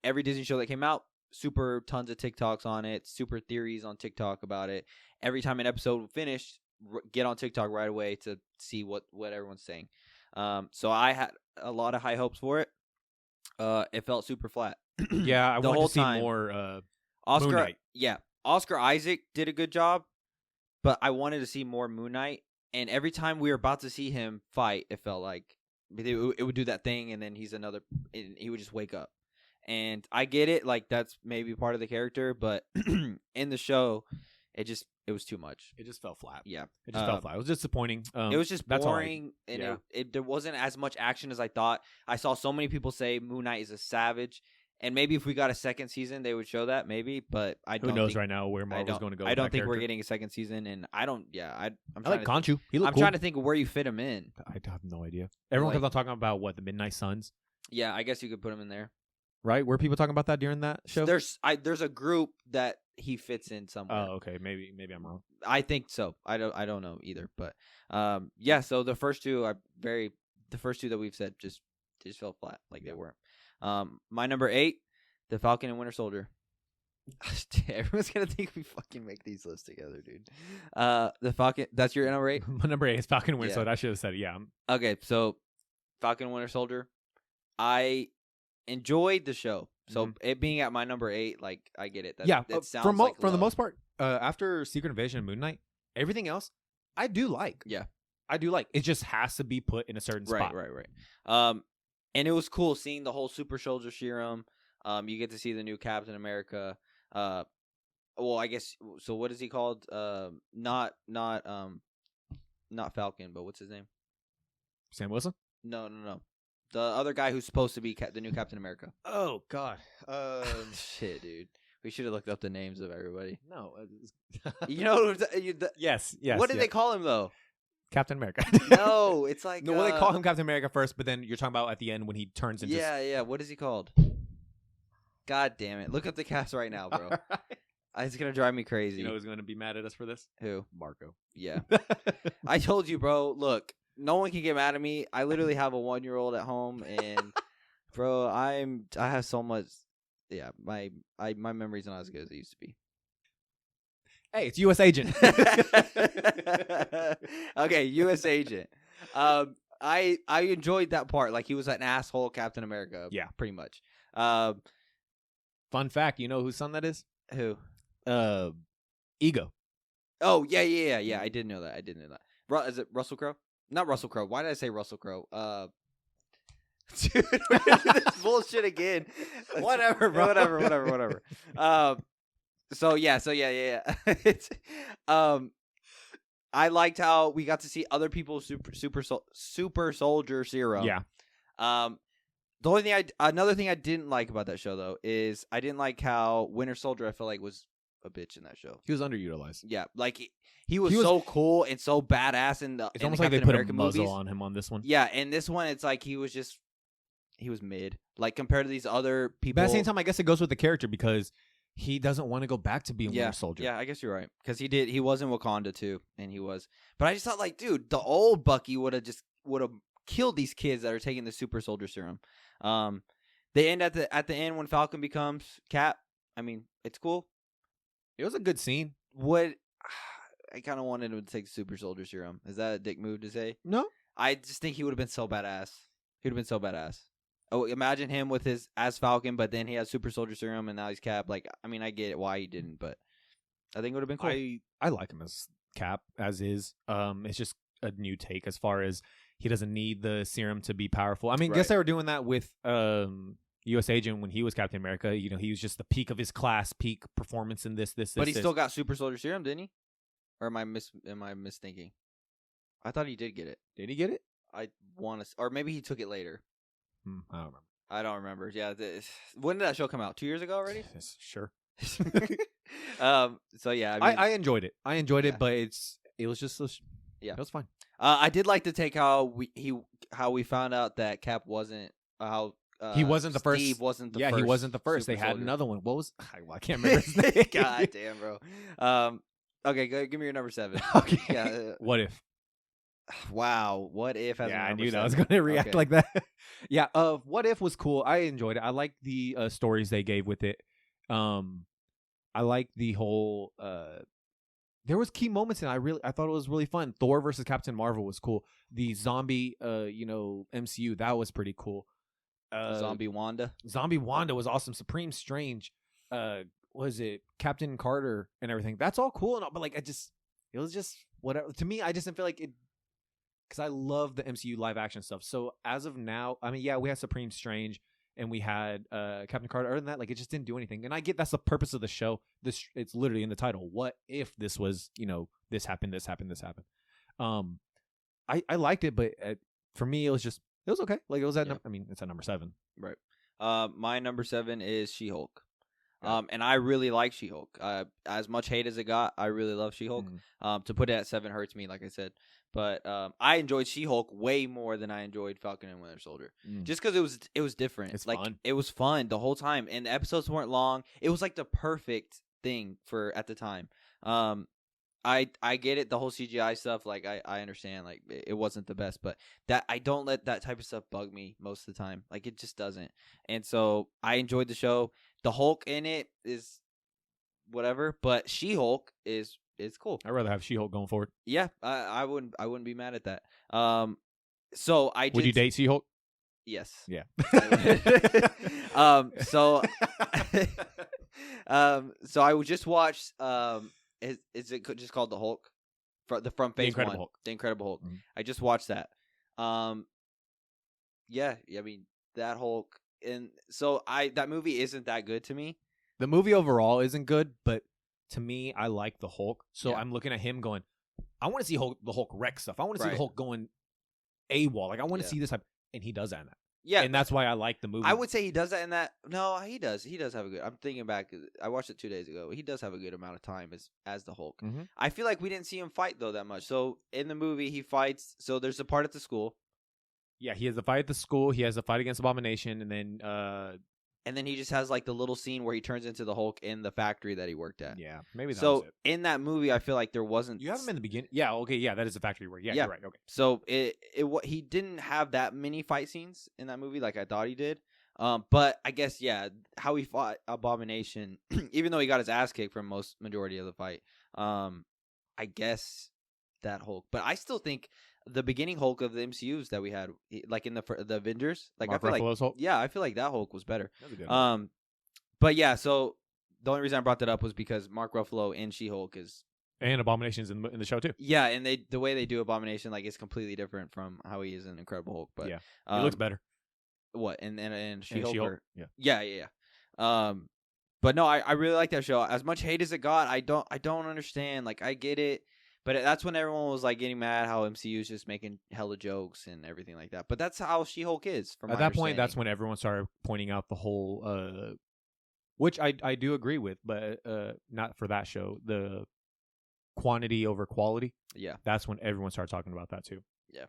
Speaker 1: every Disney show that came out, super tons of TikToks on it, super theories on TikTok about it. Every time an episode finished, get on TikTok right away to see what everyone's saying. So I had a lot of high hopes for it. It felt super flat.
Speaker 2: Yeah, I wanted to see more
Speaker 1: Oscar,
Speaker 2: Moon Knight.
Speaker 1: Yeah, Oscar Isaac did a good job, but I wanted to see more Moon Knight. And every time we were about to see him fight, it felt like it would do that thing, and then he would just wake up. And I get it, like that's maybe part of the character, but in the show, it was too much.
Speaker 2: It just fell flat.
Speaker 1: Yeah,
Speaker 2: it just fell flat. It was disappointing.
Speaker 1: It was just boring, and there wasn't as much action as I thought. I saw so many people say Moon Knight is a savage, and maybe if we got a second season, they would show that, maybe. But I don't.
Speaker 2: Who knows right now where Marvel's going to go?
Speaker 1: I don't think we're getting a second season, and I don't. Yeah,
Speaker 2: I like Khonshu.
Speaker 1: I'm trying to think of where you fit him in.
Speaker 2: I have no idea. Everyone kept on talking about the Midnight Suns.
Speaker 1: Yeah, I guess you could put him in there.
Speaker 2: Right? Were people talking about that during that show?
Speaker 1: There's a group that he fits in somewhere.
Speaker 2: Oh, okay. Maybe I'm wrong.
Speaker 1: I think so. I don't know either. But yeah. So the first two that we've said just fell flat, like they weren't. My number 8, The Falcon and Winter Soldier. Everyone's gonna think we fucking make these lists together, dude. The Falcon. That's your number 8.
Speaker 2: My number 8 is Falcon and Winter Soldier. I should have said it. Yeah.
Speaker 1: Okay. So Falcon and Winter Soldier. I enjoyed the show, so it being at my number 8, like I get it. That sounds
Speaker 2: for the most part, after Secret Invasion and Moon Knight, everything else I do like.
Speaker 1: Yeah,
Speaker 2: I do like. It just has to be put in a certain spot.
Speaker 1: Right. And it was cool seeing the whole Super Soldier Serum. You get to see the new Captain America. Well, I guess so. What is he called? Not Falcon, but what's his name?
Speaker 2: Sam Wilson?
Speaker 1: No. The other guy who's supposed to be the new Captain America.
Speaker 2: Oh, God.
Speaker 1: Shit, dude. We should have looked up the names of everybody.
Speaker 2: No.
Speaker 1: You know?
Speaker 2: Yes.
Speaker 1: What did they call him, though?
Speaker 2: Captain America.
Speaker 1: No, it's like...
Speaker 2: No, well, they call him Captain America first, but then you're talking about at the end when he turns into...
Speaker 1: Yeah. What is he called? God damn it. Look up the cast right now, bro. It's going to drive me crazy.
Speaker 2: You know who's going to be mad at us for this?
Speaker 1: Who?
Speaker 2: Marco.
Speaker 1: Yeah. I told you, bro. Look. No one can get mad at me. I literally have a 1-year-old at home, and bro, I have so much. Yeah, my memory's not as good as it used to be.
Speaker 2: Hey, it's U.S. Agent.
Speaker 1: Okay, U.S. Agent. I enjoyed that part. Like he was an asshole Captain America.
Speaker 2: Yeah,
Speaker 1: pretty much.
Speaker 2: Fun fact: you know whose son that is?
Speaker 1: Who?
Speaker 2: Ego.
Speaker 1: Oh yeah. I did know that. Is it Russell Crowe? Not Russell Crowe. Why did I say Russell Crowe? Dude, we're gonna do this bullshit again.
Speaker 2: Whatever, bro.
Speaker 1: Whatever. So yeah. It's I liked how we got to see other people's super soldier serum.
Speaker 2: Yeah.
Speaker 1: The only thing another thing I didn't like about that show though is I didn't like how Winter Soldier I felt like was a bitch in that show.
Speaker 2: He was underutilized.
Speaker 1: Yeah, like he was so cool and so badass in the.
Speaker 2: It's
Speaker 1: in
Speaker 2: almost
Speaker 1: the
Speaker 2: like
Speaker 1: Captain
Speaker 2: they put
Speaker 1: America
Speaker 2: a muzzle
Speaker 1: movies.
Speaker 2: on him on this one.
Speaker 1: Yeah, and this one it's like he was mid. Like compared to these other people.
Speaker 2: But at the same time, I guess it goes with the character because he doesn't want to go back to being Winter Soldier.
Speaker 1: Yeah, I guess you're right because he was in Wakanda too, and he was. But I just thought like, dude, the old Bucky would have killed these kids that are taking the super soldier serum. They end at the end when Falcon becomes Cap. I mean, it's cool.
Speaker 2: It was a good scene.
Speaker 1: What I kind of wanted him to take the super soldier serum. Is that a dick move to say?
Speaker 2: No.
Speaker 1: I just think he would have been so badass. He would have been so badass. Oh, imagine him with his as Falcon, but then he has super soldier serum and now he's Cap. Like, I mean, I get why he didn't, but I think it would have been cool.
Speaker 2: I like him as Cap as is. It's just a new take as far as he doesn't need the serum to be powerful. I mean, I guess they were doing that with U.S. Agent when he was Captain America. You know, he was just the peak of his class, peak performance in this.
Speaker 1: But he still got super soldier serum, didn't he? Or am I misthinking? I thought he did get it.
Speaker 2: Did he get it?
Speaker 1: I want to, or maybe he took it later.
Speaker 2: I don't remember.
Speaker 1: Yeah. When did that show come out? 2 years ago already?
Speaker 2: Sure.
Speaker 1: So yeah, I mean,
Speaker 2: I enjoyed it. But it was just
Speaker 1: yeah,
Speaker 2: it was fine.
Speaker 1: I did like to take how we found out that Cap wasn't
Speaker 2: he wasn't the first.
Speaker 1: Steve wasn't the
Speaker 2: first.
Speaker 1: Yeah,
Speaker 2: he wasn't the first. They had
Speaker 1: soldier.
Speaker 2: another one. What was? I can't remember his name.
Speaker 1: God damn, bro. Okay, give me your number 7.
Speaker 2: Okay.
Speaker 1: Yeah.
Speaker 2: What if?
Speaker 1: Wow. What if?
Speaker 2: Yeah, I knew that I was going to react like that. Yeah. What if was cool. I enjoyed it. I liked the stories they gave with it. I liked the whole. There was key moments, and I thought it was really fun. Thor versus Captain Marvel was cool. The zombie, MCU that was pretty cool.
Speaker 1: Zombie Wanda
Speaker 2: was awesome. Supreme Strange, was it Captain Carter and everything? That's all cool and all, but like it was just whatever. To me, I just didn't feel like it because I love the MCU live action stuff. So as of now, I mean, yeah, we had Supreme Strange and we had Captain Carter. Other than that, like it just didn't do anything. And I get that's the purpose of the show. It's literally in the title. What if this was this happened? I liked it, but for me, it was okay. Like it was at it's at number 7.
Speaker 1: Right. My number 7 is She-Hulk. And I really like She-Hulk. As much hate as it got, I really love She-Hulk. To put it at 7 hurts me, like I said. But I enjoyed She-Hulk way more than I enjoyed Falcon and Winter Soldier. Just because it was different.
Speaker 2: It's
Speaker 1: like
Speaker 2: fun.
Speaker 1: It was fun the whole time, and the episodes weren't long. It was like the perfect thing for at the time. I get it, the whole CGI stuff. Like I understand, like it wasn't the best, but that I don't let that type of stuff bug me most of the time. Like it just doesn't. And so I enjoyed the show. The Hulk in it is whatever, but She-Hulk is cool.
Speaker 2: I'd rather have She-Hulk going forward.
Speaker 1: Yeah, I wouldn't be mad at that. So
Speaker 2: would you date She-Hulk?
Speaker 1: Yes.
Speaker 2: Yeah.
Speaker 1: So so I would just watch is it just called The Hulk? From Phase 1.
Speaker 2: Hulk.
Speaker 1: The Incredible Hulk.
Speaker 2: Mm-hmm.
Speaker 1: I just watched that. Yeah, I mean that Hulk, and so that movie isn't that good to me.
Speaker 2: The movie overall isn't good, but to me, I like the Hulk. So I'm looking at him going, I want to see the Hulk wreck stuff. I want to see the Hulk going AWOL. Like I want to see this type, and he does that in that.
Speaker 1: Yeah,
Speaker 2: and that's why I like the movie.
Speaker 1: I would say he does that in that. No, he does. He does have a good. I'm thinking back. I watched it 2 days ago. He does have a good amount of time as the Hulk.
Speaker 2: Mm-hmm.
Speaker 1: I feel like we didn't see him fight though that much. So in the movie, he fights. So there's a part at the school.
Speaker 2: Yeah, he has a fight at the school. He has a fight against Abomination, and then
Speaker 1: he just has like the little scene where he turns into the Hulk in the factory that he worked at.
Speaker 2: Yeah, maybe that
Speaker 1: so
Speaker 2: was it.
Speaker 1: In that movie, I feel like there wasn't.
Speaker 2: You have him in the beginning. Yeah, okay, yeah, that is a factory work. Yeah, you're right. Okay.
Speaker 1: So he didn't have that many fight scenes in that movie like I thought he did. But I guess how he fought Abomination, even though he got his ass kicked for majority of the fight. I guess that Hulk, but I still think the beginning Hulk of the MCUs that we had, like in the Avengers, like
Speaker 2: Mark
Speaker 1: I feel
Speaker 2: Ruffalo's
Speaker 1: like
Speaker 2: Hulk?
Speaker 1: I feel like that Hulk was better.
Speaker 2: That was a good one.
Speaker 1: But yeah, so the only reason I brought that up was because Mark Ruffalo in She-Hulk is.
Speaker 2: And Abomination's in the show too.
Speaker 1: Yeah, and the way they do Abomination like is completely different from how he is in Incredible Hulk. But
Speaker 2: yeah, he looks better.
Speaker 1: What and
Speaker 2: She-Hulk?
Speaker 1: She-Hulk?
Speaker 2: Yeah.
Speaker 1: Yeah. But no, I really like that show. As much hate as it got, I don't understand. Like I get it, but that's when everyone was like getting mad how MCU is just making hella jokes and everything like that. But that's how She-Hulk is. From
Speaker 2: At that point, that's when everyone started pointing out the whole, which I do agree with, but not for that show. The quantity over quality.
Speaker 1: Yeah,
Speaker 2: that's when everyone started talking about that too.
Speaker 1: Yeah.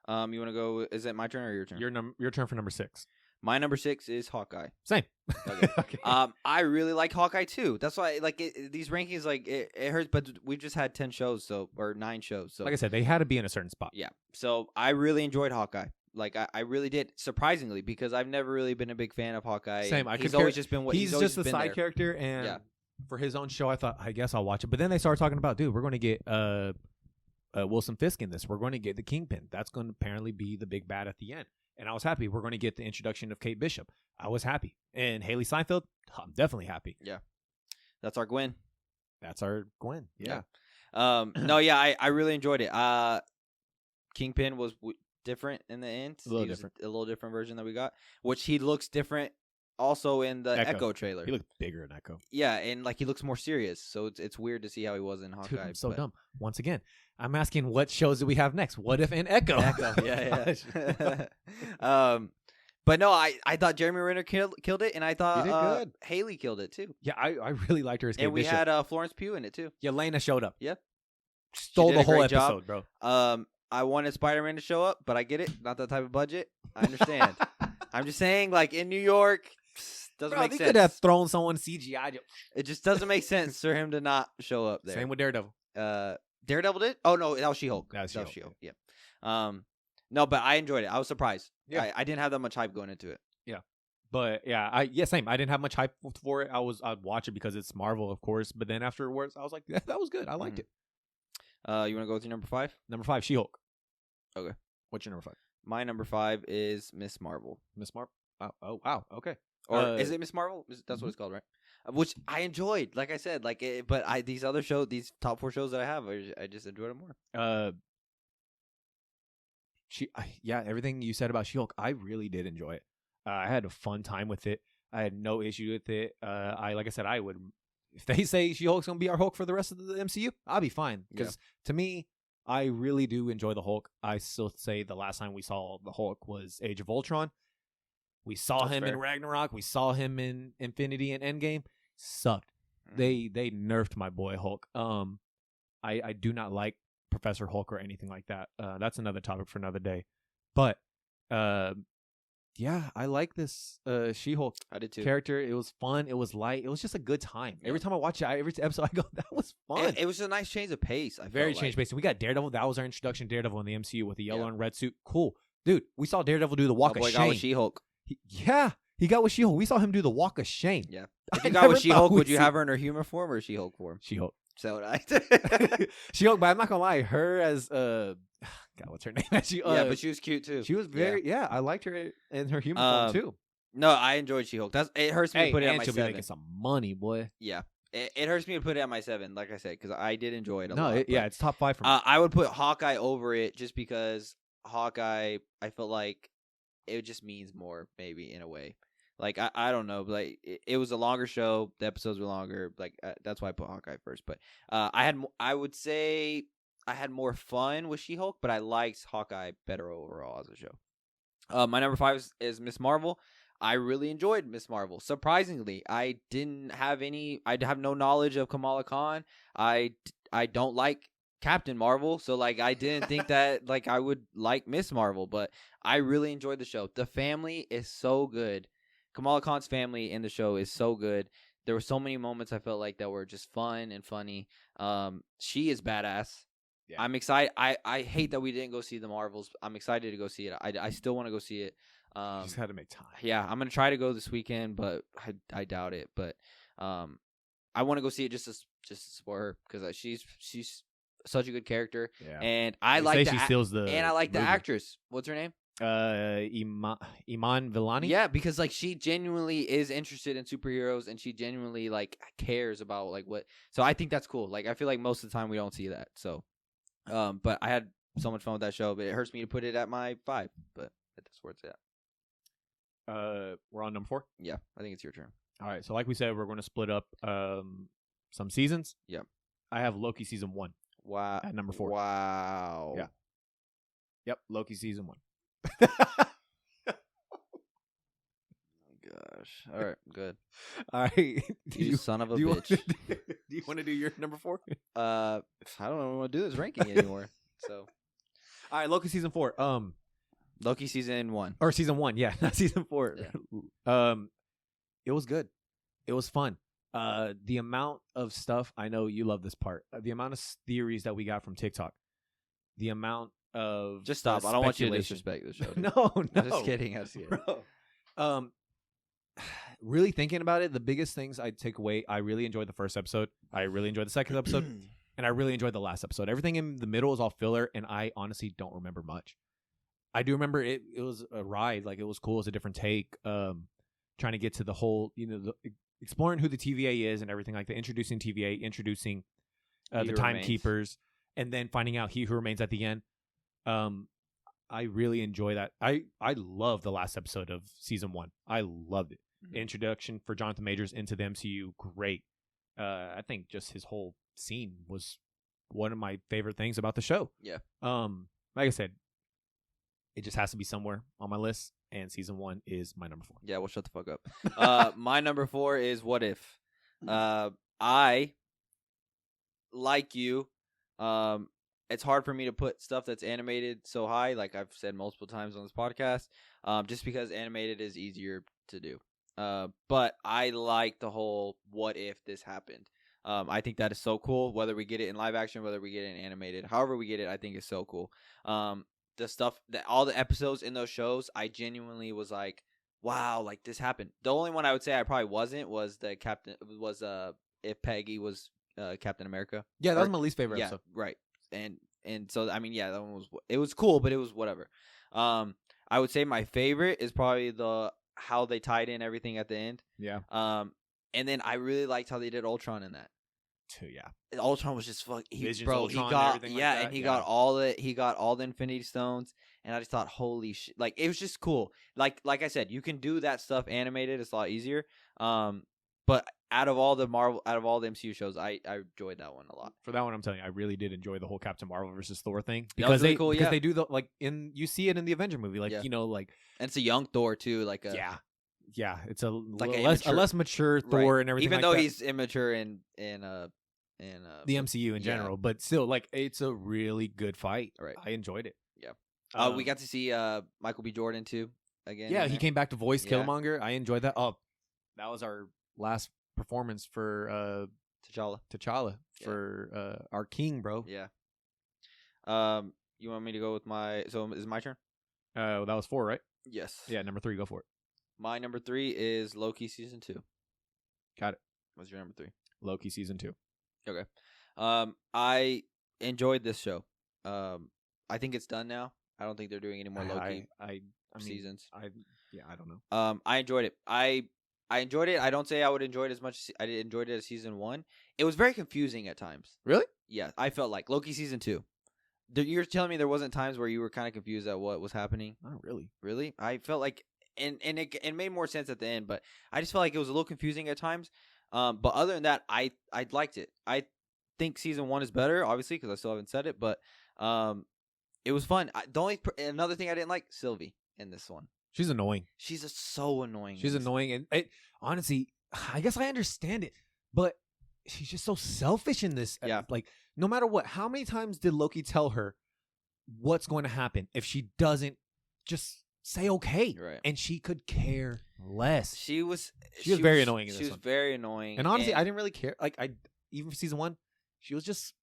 Speaker 1: You want to go? Is it my turn or your turn?
Speaker 2: Your turn for number 6.
Speaker 1: My number 6 is Hawkeye.
Speaker 2: Same.
Speaker 1: Okay. Okay. I really like Hawkeye too. That's why like these rankings like it hurts, but we've just had 10 shows or 9 shows. So
Speaker 2: like I said, they had to be in a certain spot.
Speaker 1: Yeah. So I really enjoyed Hawkeye. Like I really did, surprisingly, because I've never really been a big fan of Hawkeye.
Speaker 2: Same.
Speaker 1: He's always just been what
Speaker 2: he's just a side character, and
Speaker 1: yeah.
Speaker 2: For his own show, I guess I'll watch it. But then they started talking about, dude, we're going to get Wilson Fisk in this. We're going to get the Kingpin. That's going to apparently be the big bad at the end. And I was happy. We're going to get the introduction of Kate Bishop. I was happy. And Haley Steinfeld, I'm definitely happy.
Speaker 1: Yeah. That's our Gwen.
Speaker 2: That's our Gwen. Yeah.
Speaker 1: No, yeah, I really enjoyed it. Kingpin was different in the end.
Speaker 2: A little different.
Speaker 1: A little different version that we got, which he looks different also in the Echo trailer.
Speaker 2: He looked bigger in Echo.
Speaker 1: Yeah, and like he looks more serious. So it's weird to see how he was in Hawkeye.
Speaker 2: Dude, I'm so dumb. Once again, I'm asking what shows do we have next? What if in Echo?
Speaker 1: Yeah. But no, I thought Jeremy Renner killed it, and I thought Haley killed it too.
Speaker 2: Yeah, I really liked her as Kate
Speaker 1: And we
Speaker 2: Bishop.
Speaker 1: had Florence Pugh in it too.
Speaker 2: Yeah, Lena showed up.
Speaker 1: Yeah.
Speaker 2: Stole the whole episode, bro.
Speaker 1: I wanted Spiderman to show up, but I get it. Not that type of budget. I understand. I'm just saying, like, in New York, doesn't make sense.
Speaker 2: They could have thrown someone CGI.
Speaker 1: It just doesn't make sense for him to not show up there.
Speaker 2: Same with Daredevil.
Speaker 1: Daredevil did? Oh, no, that was She-Hulk.
Speaker 2: That was She-Hulk.
Speaker 1: Yeah. No, but I enjoyed it. I was surprised. Yeah. I didn't have that much hype going into it.
Speaker 2: Yeah. But, same. I didn't have much hype for it. I'd watch it because it's Marvel, of course. But then afterwards, I was like, that was good. I liked it.
Speaker 1: You want to go with your number 5?
Speaker 2: Number 5, She-Hulk.
Speaker 1: Okay.
Speaker 2: What's your number 5?
Speaker 1: My number 5 is Miss Marvel.
Speaker 2: Miss Marvel? Oh, wow. Okay.
Speaker 1: Or is it Miss Marvel? That's what it's called, right? Which I enjoyed. Like I said, these other shows, these top 4 shows that I have, I just enjoyed them more.
Speaker 2: Everything you said about She-Hulk, I really did enjoy it. I had a fun time with it. I had no issue with it. Like I said, I would, if they say She-Hulk's gonna be our Hulk for the rest of the MCU, I'll be fine. Because to me, I really do enjoy the Hulk. I still say the last time we saw the Hulk was Age of Ultron. We saw him in Ragnarok. We saw him in Infinity and Endgame. Sucked. They nerfed my boy Hulk. I do not like Professor Hulk or anything like that. That's another topic for another day. But I like this She-Hulk character. It was fun. It was light. It was just a good time. Every time I watch it, every episode I go, that was fun.
Speaker 1: It was a nice change of pace.
Speaker 2: Very change of pace. We got Daredevil. That was our introduction to Daredevil in the MCU with the yellow and red suit. Cool. Dude, we saw Daredevil do the walk of shame.
Speaker 1: Got with She-Hulk.
Speaker 2: He got with She-Hulk. We saw him do the walk of shame.
Speaker 1: Yeah. If you got with She-Hulk, would you have her in her human form or She-Hulk form?
Speaker 2: She-Hulk.
Speaker 1: So would I.
Speaker 2: She-Hulk, but I'm not gonna lie, her as God, what's her name?
Speaker 1: But she was cute too.
Speaker 2: She was very I liked her in her human form too.
Speaker 1: No, I enjoyed She-Hulk. It hurts me to put it at my 7.
Speaker 2: Making some money, boy.
Speaker 1: Yeah. It hurts me to put it at my 7, like I said, because I did enjoy it a lot.
Speaker 2: It's top 5 for me.
Speaker 1: I would put Hawkeye over it just because Hawkeye, I feel like it just means more, maybe, in a way. Like, I don't know. Like, it was a longer show. The episodes were longer. Like, that's why I put Hawkeye first. But I would say I had more fun with She-Hulk, but I liked Hawkeye better overall as a show. My number 5 is Miss Marvel. I really enjoyed Miss Marvel. Surprisingly, I have no knowledge of Kamala Khan. I don't like Captain Marvel, so like I didn't think that like I would like Miss Marvel, but I really enjoyed the show. The family is so good. Kamala Khan's family in the show is so good. There were so many moments I felt like that were just fun and funny. She is badass. Yeah. I'm excited. I hate that we didn't go see the Marvels. I'm excited to go see it. I still want to go see it.
Speaker 2: You just had to make time.
Speaker 1: Yeah, I'm gonna try to go this weekend, but I doubt it. But I want to go see it just to support her because she's such a good character. Yeah. And I like the actress. What's her name?
Speaker 2: Iman Vellani.
Speaker 1: Yeah, because like she genuinely is interested in superheroes and she genuinely like cares about like what. So I think that's cool. Like I feel like most of the time we don't see that. So, but I had so much fun with that show. But it hurts me to put it at my 5. But that's where it's at.
Speaker 2: We're on number 4.
Speaker 1: Yeah, I think it's your turn.
Speaker 2: All right. So like we said, we're going to split up some seasons.
Speaker 1: Yeah.
Speaker 2: I have Loki season 1.
Speaker 1: Wow.
Speaker 2: At number 4.
Speaker 1: Wow.
Speaker 2: Yeah. Yep. Loki season 1.
Speaker 1: Gosh. All right. Good.
Speaker 2: All right.
Speaker 1: You son of a bitch.
Speaker 2: Do you want to do your number 4?
Speaker 1: I don't know what to do this ranking anymore. So.
Speaker 2: All right. Loki season 4.
Speaker 1: Loki season 1.
Speaker 2: Or season 1. Yeah. Not season 4.
Speaker 1: Yeah.
Speaker 2: It was good. It was fun. The amount of stuff, I know you love this part. The amount of theories that we got from TikTok. The amount of
Speaker 1: just stop. I don't want you to disrespect the show.
Speaker 2: No.
Speaker 1: I'm just kidding.
Speaker 2: Bro. Really thinking about it, the biggest things I take away, I really enjoyed the first episode. I really enjoyed the second episode. And I really enjoyed the last episode. Everything in the middle is all filler, and I honestly don't remember much. I do remember it was a ride. Like, it was cool. It was a different take. Trying to get to the whole, exploring who the TVA is and everything like that. Introducing TVA, introducing the timekeepers, and then finding out He Who Remains at the end. I really enjoy that. I love the last episode of season 1. I loved it. Mm-hmm. Introduction for Jonathan Majors into the MCU, great. I think just his whole scene was one of my favorite things about the show.
Speaker 1: Yeah.
Speaker 2: Like I said, it just has to be somewhere on my list, and season 1 is my number 4.
Speaker 1: Yeah, well, shut the fuck up. My number 4 is What If. I, like you, it's hard for me to put stuff that's animated so high, like I've said multiple times on this podcast, just because animated is easier to do. But I like the whole what if this happened. I think that is so cool, whether we get it in live action, whether we get it in animated. However we get it, I think is so cool. The stuff, all the episodes in those shows, I genuinely was like, wow, like this happened. The only one I would say I probably wasn't was if Peggy was Captain America.
Speaker 2: Yeah, that was my least favorite episode.
Speaker 1: Right. And so I mean, yeah, that one was cool, but it was whatever. I would say my favorite is probably how they tied in everything at the end.
Speaker 2: Yeah.
Speaker 1: And then I really liked how they did Ultron in that.
Speaker 2: Too, yeah.
Speaker 1: Ultron was just
Speaker 2: Visions,
Speaker 1: bro.
Speaker 2: Ultron,
Speaker 1: He got
Speaker 2: and everything like that.
Speaker 1: and he got all the Infinity Stones, and I just thought, holy shit! Like, it was just cool. Like I said, you can do that stuff animated; it's a lot easier. But out of all the MCU shows, I enjoyed that one a lot.
Speaker 2: For that one, I'm telling you, I really did enjoy the whole Captain Marvel versus Thor thing
Speaker 1: because really cool,
Speaker 2: because they do you see it in the Avenger movie, like and
Speaker 1: it's a young Thor too,
Speaker 2: yeah, it's a less mature Thor, right. And everything.
Speaker 1: Even though he's immature in
Speaker 2: the MCU in general, but still, like, it's a really good fight.
Speaker 1: Right,
Speaker 2: I enjoyed it.
Speaker 1: Yeah, we got to see Michael B. Jordan too again.
Speaker 2: Yeah, he came back to voice Killmonger. I enjoyed that. Oh, that was our last performance for T'Challa for our king, bro.
Speaker 1: Yeah. You want me to go with so is it my turn?
Speaker 2: That was 4, right?
Speaker 1: Yes.
Speaker 2: Yeah, number 3, go for it.
Speaker 1: My number 3 is Loki season 2.
Speaker 2: Got it.
Speaker 1: What's your number 3?
Speaker 2: Loki season 2.
Speaker 1: Okay. I enjoyed this show. I think it's done now. I don't think they're doing any more Loki seasons.
Speaker 2: I don't know.
Speaker 1: I enjoyed it. I enjoyed it. I don't say I would enjoy it as much as I enjoyed it as season 1. It was very confusing at times.
Speaker 2: Really?
Speaker 1: Yeah, I felt like Loki season 2. You're telling me there wasn't times where you were kind of confused at what was happening?
Speaker 2: Not really.
Speaker 1: Really? I felt like, and it made more sense at the end, but I just felt like it was a little confusing at times. But other than that, I liked it. I think season 1 is better, obviously, because I still haven't said it, but it was fun. Another thing I didn't like, Sylvie in this one.
Speaker 2: She's annoying.
Speaker 1: She's so annoying.
Speaker 2: She's annoying, and honestly, I guess I understand it, but she's just so selfish in this.
Speaker 1: Yeah.
Speaker 2: Like, no matter what, how many times did Loki tell her what's going to happen if she doesn't just say okay?
Speaker 1: Right.
Speaker 2: And she could care less.
Speaker 1: She was
Speaker 2: very annoying in this one.
Speaker 1: She was very annoying.
Speaker 2: And honestly, I didn't really care. Like, even for season 1, she was just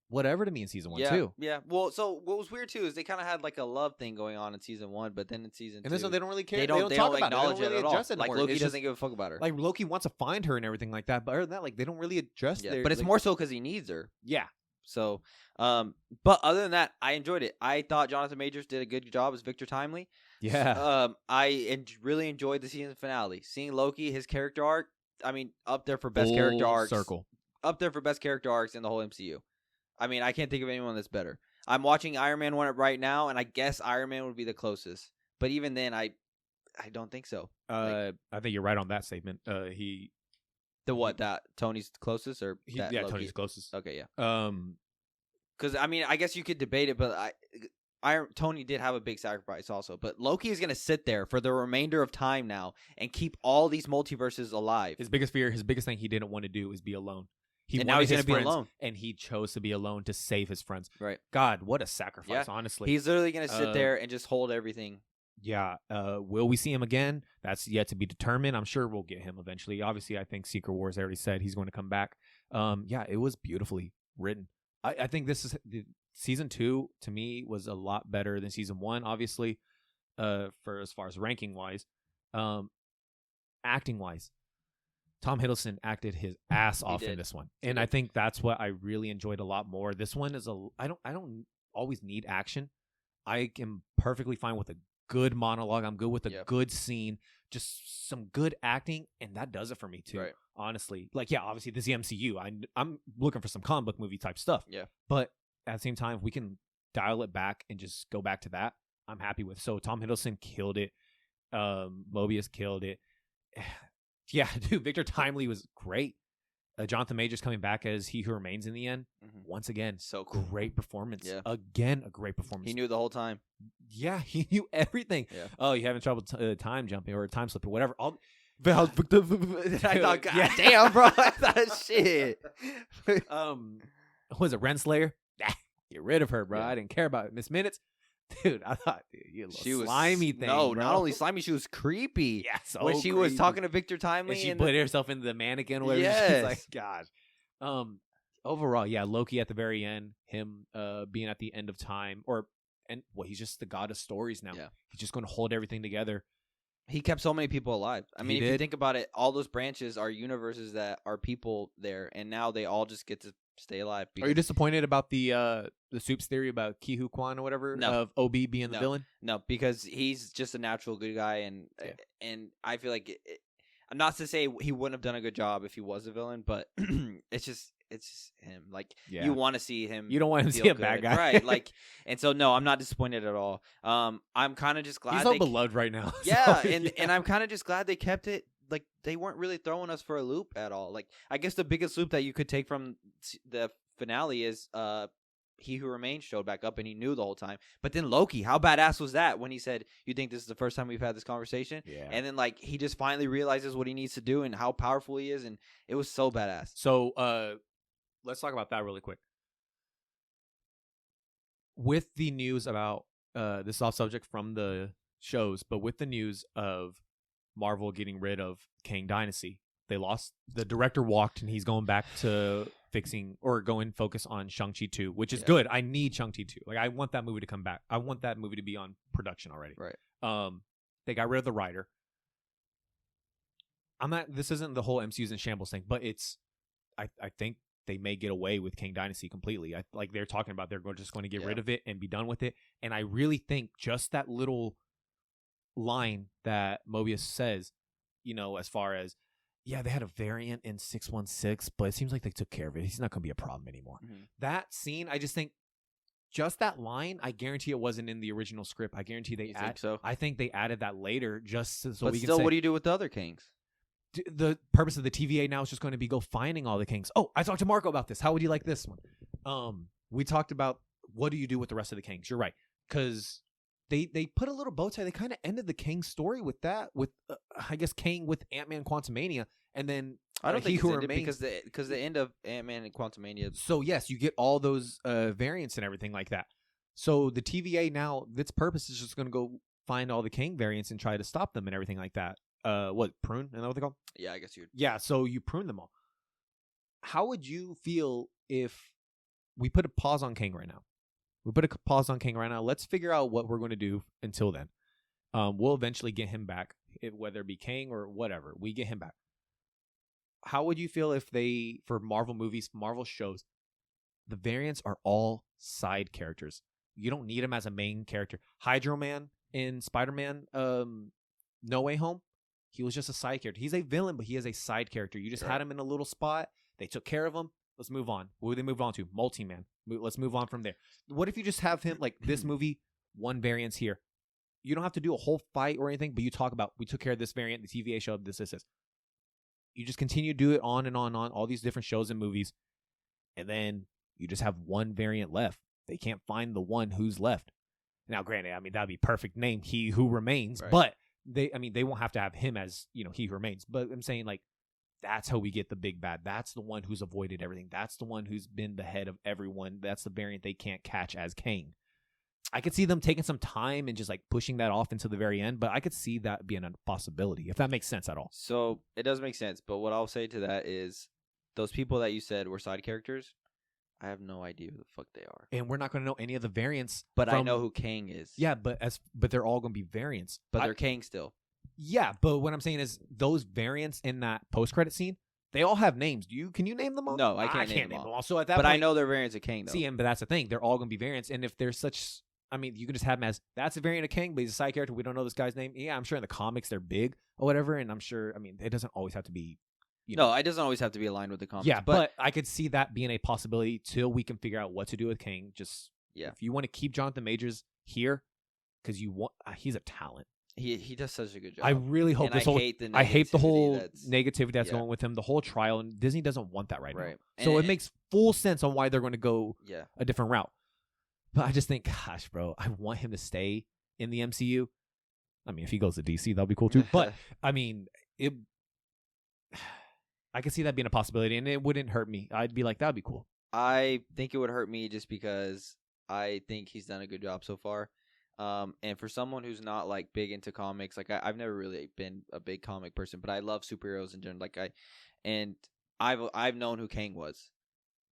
Speaker 2: whatever to me in season 1 too.
Speaker 1: Yeah. Well, so what was weird too is they kind of had like a love thing going on in season 1, but then in season 2,
Speaker 2: and this one they don't really care.
Speaker 1: They don't
Speaker 2: talk about
Speaker 1: acknowledge
Speaker 2: it. They don't really
Speaker 1: it at all.
Speaker 2: address it
Speaker 1: like
Speaker 2: anymore.
Speaker 1: Loki doesn't give a fuck about her.
Speaker 2: Like, Loki wants to find her and everything like that, but other than that, like, they don't really address it.
Speaker 1: But it's more so because he needs her.
Speaker 2: Yeah.
Speaker 1: So, but other than that, I enjoyed it. I thought Jonathan Majors did a good job as Victor Timely.
Speaker 2: Yeah.
Speaker 1: I really enjoyed the season finale. Seeing Loki, his character arc. I mean, up there for best character arcs. Up there for best character arcs in the whole MCU. I mean, I can't think of anyone that's better. I'm watching Iron Man 1 right now, and I guess Iron Man would be the closest. But even then, I don't think so.
Speaker 2: I think you're right on that statement.
Speaker 1: That Tony's closest or Loki?
Speaker 2: Tony's closest.
Speaker 1: Okay, yeah. Because I mean, I guess you could debate it, but Tony did have a big sacrifice also. But Loki is gonna sit there for the remainder of time now and keep all these multiverses alive.
Speaker 2: His biggest fear, his biggest thing he didn't want to do is be alone.
Speaker 1: And now he's gonna be alone,
Speaker 2: and he chose to be alone to save his friends.
Speaker 1: Right?
Speaker 2: God, what a sacrifice! Yeah. Honestly,
Speaker 1: he's literally gonna sit there and just hold everything.
Speaker 2: Yeah. Will we see him again? That's yet to be determined. I'm sure we'll get him eventually. Obviously, I think Secret Wars already said he's going to come back. Yeah, it was beautifully written. I think this is season 2 to me was a lot better than season 1. Obviously, for as far as ranking wise, acting wise, Tom Hiddleston acted his ass off in this one, and I think that's what I really enjoyed a lot more. This one is I don't always need action. I am perfectly fine with a good monologue. I'm good with a good scene, just some good acting, and that does it for me too. Right. Honestly, like obviously this is the MCU. I'm looking for some comic book movie type stuff. Yeah, but at the same time, if we can dial it back and just go back to that, I'm happy with. So Tom Hiddleston killed it. Mobius killed it. Yeah, dude, Victor Timely was great. Jonathan Majors coming back as He Who Remains in the end. Mm-hmm. Once again, so cool. Great performance. Yeah. Again, a great performance.
Speaker 1: He knew the whole time.
Speaker 2: Yeah, he knew everything. Yeah. Oh, you having trouble time jumping or time slipping, whatever.
Speaker 1: I thought, God damn, bro. I thought, shit.
Speaker 2: Was it Renslayer? Get rid of her, bro. I didn't care about it. Miss Minutes. Dude, I thought she was slimy thing.
Speaker 1: No,
Speaker 2: bro.
Speaker 1: Not only slimy, she was creepy.
Speaker 2: Yeah, so
Speaker 1: when she was talking to Victor Timely,
Speaker 2: and she put herself into the mannequin. Where she's like, God. Overall, yeah, Loki at the very end, him being at the end of time, he's just the god of stories now. Yeah. He's just going to hold everything together.
Speaker 1: He kept so many people alive. I mean, if you think about it, all those branches are universes that are people there, and now they all just get to stay alive.
Speaker 2: Are you disappointed about the Soup's theory about Ki Hu Kwan or whatever of OB being the villain?
Speaker 1: No, because he's just a natural good guy, and I feel like I'm not to say he wouldn't have done a good job if he was a villain, but it's just him. Like you want to see him.
Speaker 2: You don't want him to see a bad guy,
Speaker 1: right? Like, and so no, I'm not disappointed at all. I'm kind of just glad
Speaker 2: he's so beloved right now.
Speaker 1: Yeah, so, and I'm kind of just glad they kept it. Like, they weren't really throwing us for a loop at all. Like, I guess the biggest loop that you could take from the finale is He Who Remains showed back up and he knew the whole time. But then Loki, how badass was that when he said, "You think this is the first time we've had this conversation?" Yeah. And then, like, he just finally realizes what he needs to do and how powerful he is, and it was so badass.
Speaker 2: So, let's talk about that really quick. With the news about this is off subject from the shows, but with the news of Marvel getting rid of Kang Dynasty, the director walked, and he's going back to focus on Shang-Chi 2, which is good. I need Shang-Chi 2. Like, I want that movie to come back. I want that movie to be on production already.
Speaker 1: Right.
Speaker 2: They got rid of the writer. This isn't the whole MCU's in shambles thing, but I think they may get away with Kang Dynasty completely. Like they're talking about, they're just going to get rid of it and be done with it. And I really think just that little line that Mobius says, as far as, they had a variant in 616, but it seems like they took care of it. He's not going to be a problem anymore. Mm-hmm. That scene, I just think, just that line, I guarantee it wasn't in the original script. I guarantee they I think they added that later just so
Speaker 1: but
Speaker 2: we can
Speaker 1: still, what do you do with the other Kangs?
Speaker 2: The purpose of the TVA now is just going to be go finding all the Kangs. Oh, I talked to Marco about this. How would you like this one? We talked about what do you do with the rest of the Kangs. You're right, because they put a little bow tie. They kind of ended the Kang story with that, with I guess Kang with Ant-Man Quantumania, and then
Speaker 1: I don't think it's ended because the end of Ant-Man and Quantumania.
Speaker 2: So yes, you get all those variants and everything like that. So the TVA now, its purpose is just going to go find all the Kang variants and try to stop them and everything like that. Prune? Is that what they call?
Speaker 1: Yeah, I guess you.
Speaker 2: Yeah, so you prune them all. How would you feel if we put a pause on Kang right now? Let's figure out what we're going to do until then. We'll eventually get him back, whether it be Kang or whatever. We get him back. How would you feel if for Marvel movies, Marvel shows, the variants are all side characters? You don't need him as a main character. Hydro Man in Spiderman, No Way Home, he was just a side character. He's a villain, but he is a side character. You just had him in a little spot. They took care of him. Let's move on. What would they move on to? Multi-Man. Let's move on from there. What if you just have him, like this movie, one variance here, You don't have to do a whole fight or anything, but you talk about, we took care of this variant, the TVA show, this. You just continue to do it on and on, all these different shows and movies, and then you just have one variant left. They can't find the one who's left. Now, granted, I mean, that'd be perfect name, He Who Remains, right. But they won't have to have him as, He Who Remains. But I'm saying, like, that's how we get the big bad. That's the one who's avoided everything. That's the one who's been the head of everyone. That's the variant they can't catch as Kang. I could see them taking some time and just like pushing that off into the very end, but I could see that being a possibility, if that makes sense at all.
Speaker 1: So it does make sense, but what I'll say to that is those people that you said were side characters, I have no idea who the fuck they are.
Speaker 2: And we're not going to know any of the variants.
Speaker 1: But I know who Kang is.
Speaker 2: Yeah, but they're all going to be variants.
Speaker 1: But they're Kang still.
Speaker 2: Yeah, but what I'm saying is those variants in that post-credit scene, they all have names. Can you name them all?
Speaker 1: No, I can't name them all.
Speaker 2: So at that point,
Speaker 1: I know they're variants of Kang, though.
Speaker 2: See, but that's the thing. They're all going to be variants. And if there's such... I mean, you can just have him as, that's a variant of Kang, but he's a side character. We don't know this guy's name. Yeah, I'm sure in the comics they're big or whatever. And I'm sure, I mean, it doesn't always have to be...
Speaker 1: No, it doesn't always have to be aligned with the comics.
Speaker 2: Yeah, but I could see that being a possibility till we can figure out what to do with Kang. Just if you want to keep Jonathan Majors here, because you want, he's a talent.
Speaker 1: He does such a good job.
Speaker 2: I really hope
Speaker 1: and
Speaker 2: this I hate the whole negativity that's going with him, the whole trial, and Disney doesn't want that right now. So it makes full sense on why they're going to go a different route. But I just think, gosh, bro, I want him to stay in the MCU. I mean, if he goes to DC, that'll be cool too. But I mean, I can see that being a possibility, and it wouldn't hurt me. I'd be like, that'd be cool.
Speaker 1: I think it would hurt me just because I think he's done a good job so far. And for someone who's not like big into comics, like I've never really been a big comic person, but I love superheroes in general. I've known who Kang was.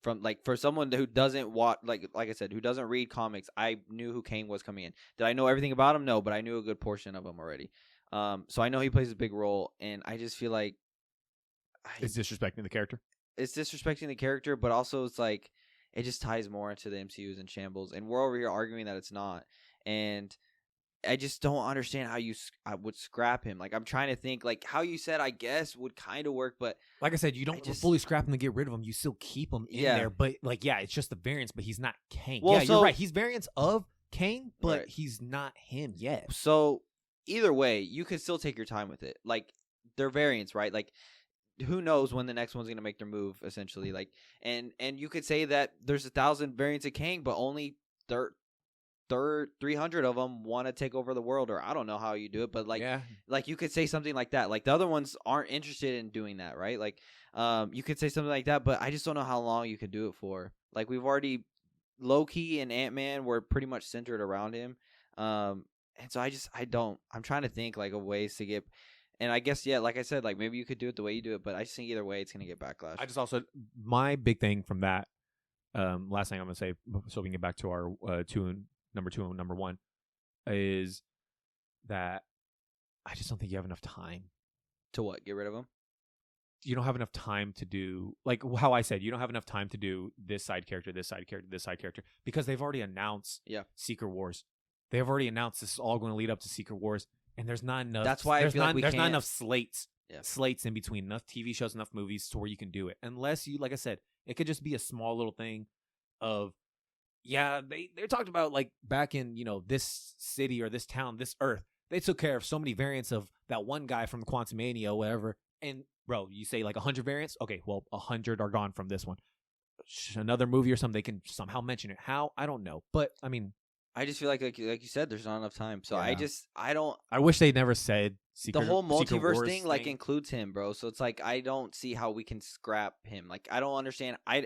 Speaker 1: From like for someone who doesn't watch, like I said, who doesn't read comics, I knew who Kang was coming in. Did I know everything about him? No, but I knew a good portion of him already. So I know he plays a big role, and I just feel like
Speaker 2: it's disrespecting the character.
Speaker 1: It's disrespecting the character, but also it's like it just ties more into the MCU's in shambles, and we're over here arguing that it's not. And I just don't understand how I would scrap him. Like I'm trying to think, like how you said, I guess would kind of work, but
Speaker 2: like I said, you don't fully scrap him to get rid of him. You still keep him in there, but like it's just the variants, but he's not Kang. Well, you're right. He's variants of Kang, but he's not him yet.
Speaker 1: So either way, you could still take your time with it. Like they're variants, right? Like who knows when the next one's gonna make their move, essentially. Like and you could say that there's 1,000 variants of Kang, but only 300 of them want to take over the world, or I don't know how you do it, but like you could say something like that. Like the other ones aren't interested in doing that, right? Like you could say something like that, but I just don't know how long you could do it for. Like we've already Loki and Ant-Man were pretty much centered around him, and so I'm trying to think like of ways to get. And I guess, like I said, like maybe you could do it the way you do it, but I just think either way it's going to get backlash.
Speaker 2: I just also, my big thing from that, last thing I'm going to say, so we can get back to our number 2 and number 1, is that I just don't think you have enough time.
Speaker 1: To what? Get rid of him?
Speaker 2: You don't have enough time to do, like how I said, you don't have enough time to do this side character, this side character, this side character, because they've already announced Secret Wars. They have already announced this is all going to lead up to Secret Wars. And there's not enough.
Speaker 1: That's why I feel like there's
Speaker 2: not enough slates in between, enough TV shows, enough movies to where you can do it. Unless you, like I said, it could just be a small little thing of, they talked about like back in, this city or this town, this Earth, they took care of so many variants of that one guy from Quantumania or whatever. And bro, you say like 100 variants. Okay, well, 100 are gone from this one. Another movie or something, they can somehow mention it. How? I don't know. But I mean,
Speaker 1: I just feel like you said, there's not enough time. So I don't.
Speaker 2: I wish they never said
Speaker 1: the whole multiverse thing like includes him, bro. So it's like I don't see how we can scrap him. Like I don't understand. I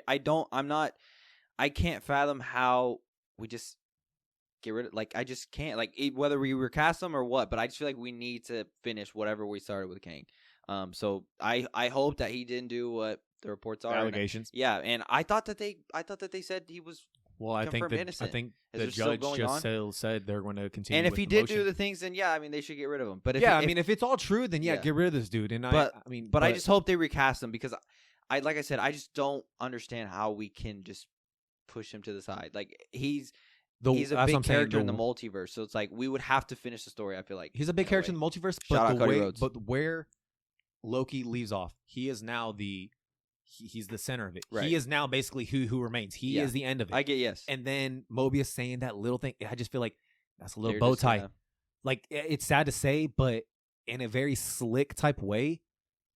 Speaker 1: can't fathom how we just get rid of. Like I just can't. Like whether we recast him or what. But I just feel like we need to finish whatever we started with Kang. So I hope that he didn't do what the reports are.
Speaker 2: Allegations.
Speaker 1: And I thought that they said he was.
Speaker 2: Well, I think the judge just said they're going to continue.
Speaker 1: And if he did do the things, then they should get rid of him. But
Speaker 2: if it's all true, then get rid of this dude. And
Speaker 1: I just hope they recast him because like I said, I just don't understand how we can just push him to the side. Like he's a big character in the multiverse, so it's like we would have to finish the story. I feel like
Speaker 2: he's a big character in the multiverse, but where Loki leaves off, he is now he's the center of it. Right. He is now basically who remains. He is the end of it.
Speaker 1: I get yes.
Speaker 2: And then Mobius saying that little thing, I just feel like that's a little bow tie. like it's sad to say, but in a very slick type way,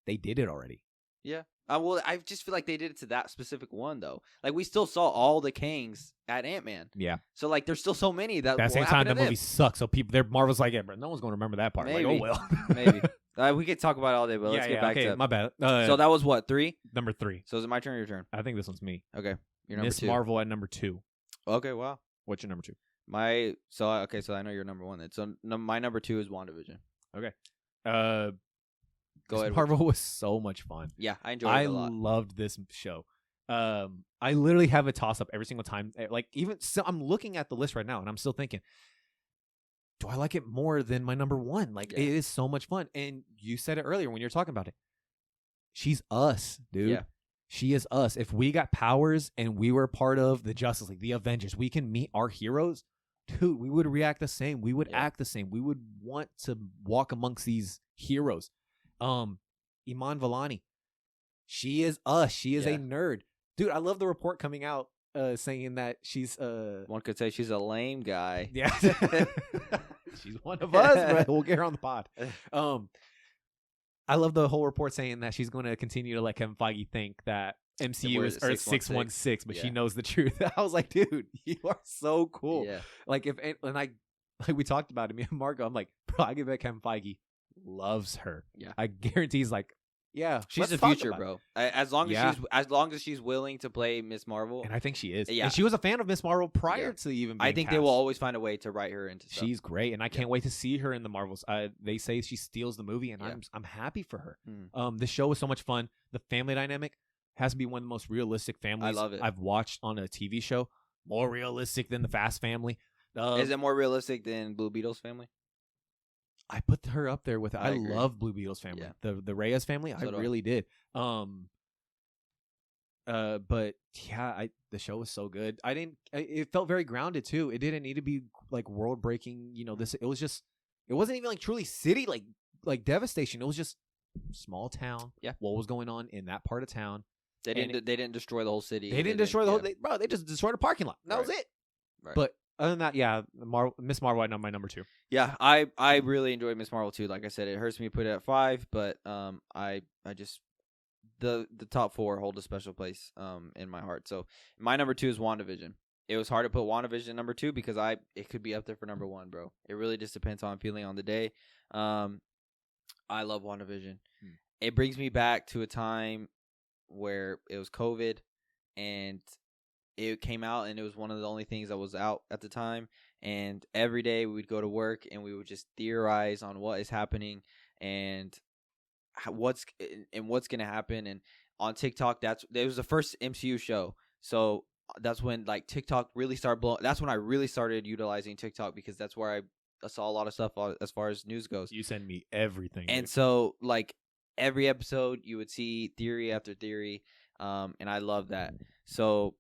Speaker 2: they did it already.
Speaker 1: Yeah. Well, I just feel like they did it to that specific one though. Like we still saw all the Kangs at Ant-Man.
Speaker 2: Yeah.
Speaker 1: So like, there's still so many that.
Speaker 2: At the same time, that movie sucks. So Marvel's like, yeah, bro, no one's going to remember that part.
Speaker 1: Maybe.
Speaker 2: Like, oh well.
Speaker 1: Maybe. We could talk about it all day, but let's get back to.
Speaker 2: My bad.
Speaker 1: So that was what 3?
Speaker 2: Number 3.
Speaker 1: So is it my turn or your turn?
Speaker 2: I think this one's me.
Speaker 1: Okay, you're number 2.
Speaker 2: Miss Marvel at number 2.
Speaker 1: Okay, wow.
Speaker 2: What's your number 2?
Speaker 1: So I know you're number 1 then. So my number 2 is WandaVision.
Speaker 2: Okay.
Speaker 1: Go ahead.
Speaker 2: Marvel was so much fun.
Speaker 1: Yeah, I enjoyed it a lot.
Speaker 2: I loved this show. I literally have a toss up every single time. Like even so, I'm looking at the list right now and I'm still thinking, do I like it more than my number 1? Like it is so much fun. And you said it earlier when you were talking about it. She's us, dude. Yeah. She is us. If we got powers and we were part of the Justice League, the Avengers, we can meet our heroes. Dude, we would react the same. We would act the same. We would want to walk amongst these heroes. Iman Vellani, she is us. She is a nerd. Dude, I love the report coming out saying that she's
Speaker 1: one could say she's a lame guy.
Speaker 2: Yeah. She's one of us, bro. We'll get her on the pod. I love the whole report saying that she's going to continue to let Kevin Feige think that MCU is Earth 616, but she knows the truth. I was like, dude, you are so cool. Yeah. Like we talked about it, me and Marco. I'm like, bro, I bet Kevin Feige loves her. Yeah. I guarantee he's like, yeah,
Speaker 1: she's the future, bro. As long as she's willing to play Miss Marvel,
Speaker 2: and I think she is. Yeah, and she was a fan of Miss Marvel prior to even.
Speaker 1: I think they will always find a way to write her into stuff.
Speaker 2: She's great, and I can't wait to see her in the Marvels. They say she steals the movie, and I'm happy for her. The show was so much fun. The family dynamic has to be one of the most realistic families I've watched on a TV show. More realistic than the Fast Family.
Speaker 1: Is it more realistic than Blue Beetle's family?
Speaker 2: I put her up there with it. I love Blue Beetle's family. Yeah. The Reyes family, I really did. But yeah, the show was so good. It felt very grounded too. It didn't need to be like world breaking, it wasn't even like truly city like devastation. It was just small town. Yeah. What was going on in that part of town?
Speaker 1: They didn't destroy the whole city.
Speaker 2: They didn't destroy the whole they just destroyed a parking lot. That was it. Right. But other than that, yeah, Miss Marvel at my number 2.
Speaker 1: Yeah, I really enjoyed Miss Marvel too. Like I said, it hurts me to put it at 5, but I just the top 4 hold a special place in my heart. So my number 2 is WandaVision. It was hard to put WandaVision at number 2 because it could be up there for number 1, bro. It really just depends on how I'm feeling on the day. I love WandaVision. It brings me back to a time where it was COVID and it came out and it was one of the only things that was out at the time, and every day we would go to work and we would just theorize on what is happening and what's going to happen. And on TikTok, it was the first MCU show, so that's when like TikTok really started blowing. That's when I really started utilizing TikTok because that's where I saw a lot of stuff as far as news goes.
Speaker 2: You send me everything,
Speaker 1: and so like every episode you would see theory after theory, and I love that. So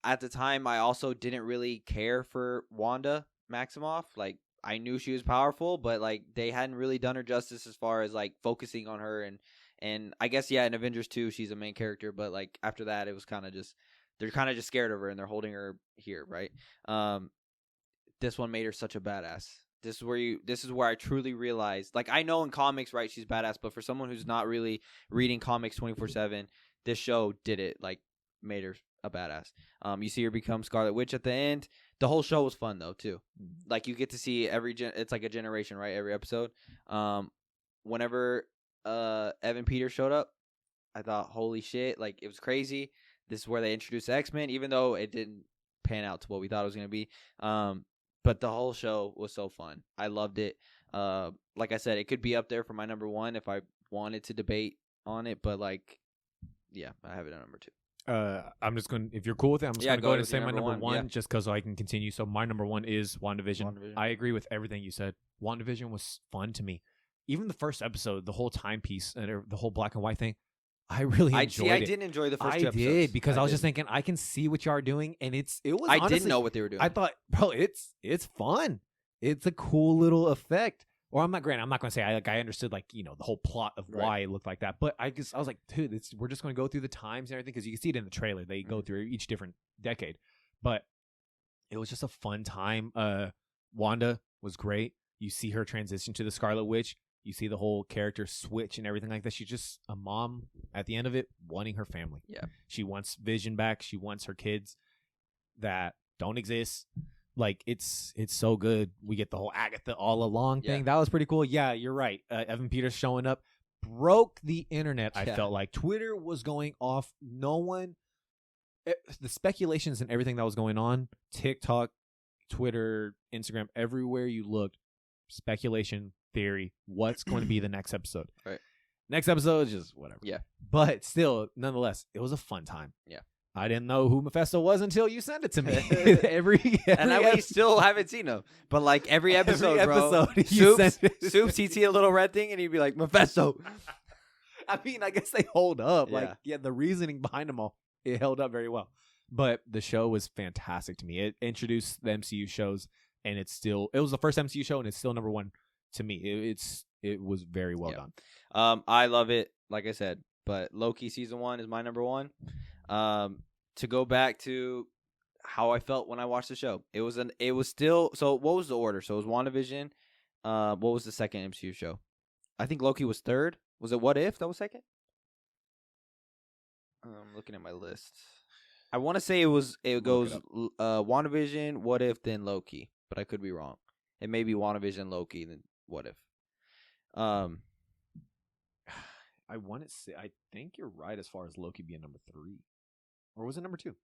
Speaker 1: at the time, I also didn't really care for Wanda Maximoff. Like, I knew she was powerful, but like they hadn't really done her justice as far as like focusing on her. And I guess in Avengers 2 she's a main character, but like after that it was kind of just they're kind of just scared of her and they're holding her here, right? This one made her such a badass. This is where I truly realized, like, I know in comics, right, she's badass, but for someone who's not really reading comics 24/7, this show did it, like, made her a badass. You see her become Scarlet Witch at the end. The whole show was fun though too. Like you get to see it's like a generation, right? Every episode. Whenever Evan Peters showed up, I thought, holy shit, like it was crazy. This is where they introduced the X-Men, even though it didn't pan out to what we thought it was gonna be. But the whole show was so fun. I loved it. Like I said, it could be up there for my number 1 if I wanted to debate on it, but like, yeah, I have it at number 2.
Speaker 2: I'm just going to, if you're cool with it, I'm just going to go ahead and say my number 1 just because I can continue. So my number 1 is WandaVision. I agree with everything you said. WandaVision was fun to me. Even the first episode, the whole timepiece, and the whole black and white thing, I really enjoyed it.
Speaker 1: I didn't enjoy the first 2 episodes.
Speaker 2: I did because I was just thinking, I can see what you are doing, and it was.
Speaker 1: I didn't know what they were doing.
Speaker 2: I thought, bro, it's fun. It's a cool little effect. Or I'm not going to say I understood like the whole plot of why it looked like that, but I was like, dude, we're just going to go through the times and everything because you can see it in the trailer. They go through each different decade, but it was just a fun time. Wanda was great. You see her transition to the Scarlet Witch. You see the whole character switch and everything like that. She's just a mom at the end of it, wanting her family.
Speaker 1: Yeah.
Speaker 2: She wants Vision back. She wants her kids that don't exist. Like, it's so good. We get the whole Agatha all along thing. That was pretty cool. Yeah, you're right. Evan Peters showing up broke the internet. I felt like Twitter was going off. No one, the speculations and everything that was going on, TikTok, Twitter, Instagram, everywhere you looked, speculation, theory, what's going to be the next episode.
Speaker 1: Right.
Speaker 2: Next episode is just whatever.
Speaker 1: Yeah.
Speaker 2: But still, nonetheless, it was a fun time.
Speaker 1: Yeah.
Speaker 2: I didn't know who Mephisto was until you sent it to me.
Speaker 1: We still haven't seen him. But like every episode, bro. Soups, he'd see a little red thing and he'd be like, Mephisto.
Speaker 2: I mean, I guess they hold up. The reasoning behind them all, it held up very well. But the show was fantastic to me. It introduced the MCU shows, and it was the first MCU show, and it's still number one to me. It was very well done.
Speaker 1: I love it, like I said. But Loki season 1 is my number 1. To go back to how I felt when I watched the show, it was still. So what was the order? So it was WandaVision. What was the second MCU show? I think Loki was third. Was it What If that was second? I'm looking at my list. I want to say it goes WandaVision, What If, then Loki, but I could be wrong. It may be WandaVision, Loki, then What If.
Speaker 2: I want to say, I think you're right as far as Loki being number 3. Or was it number 2?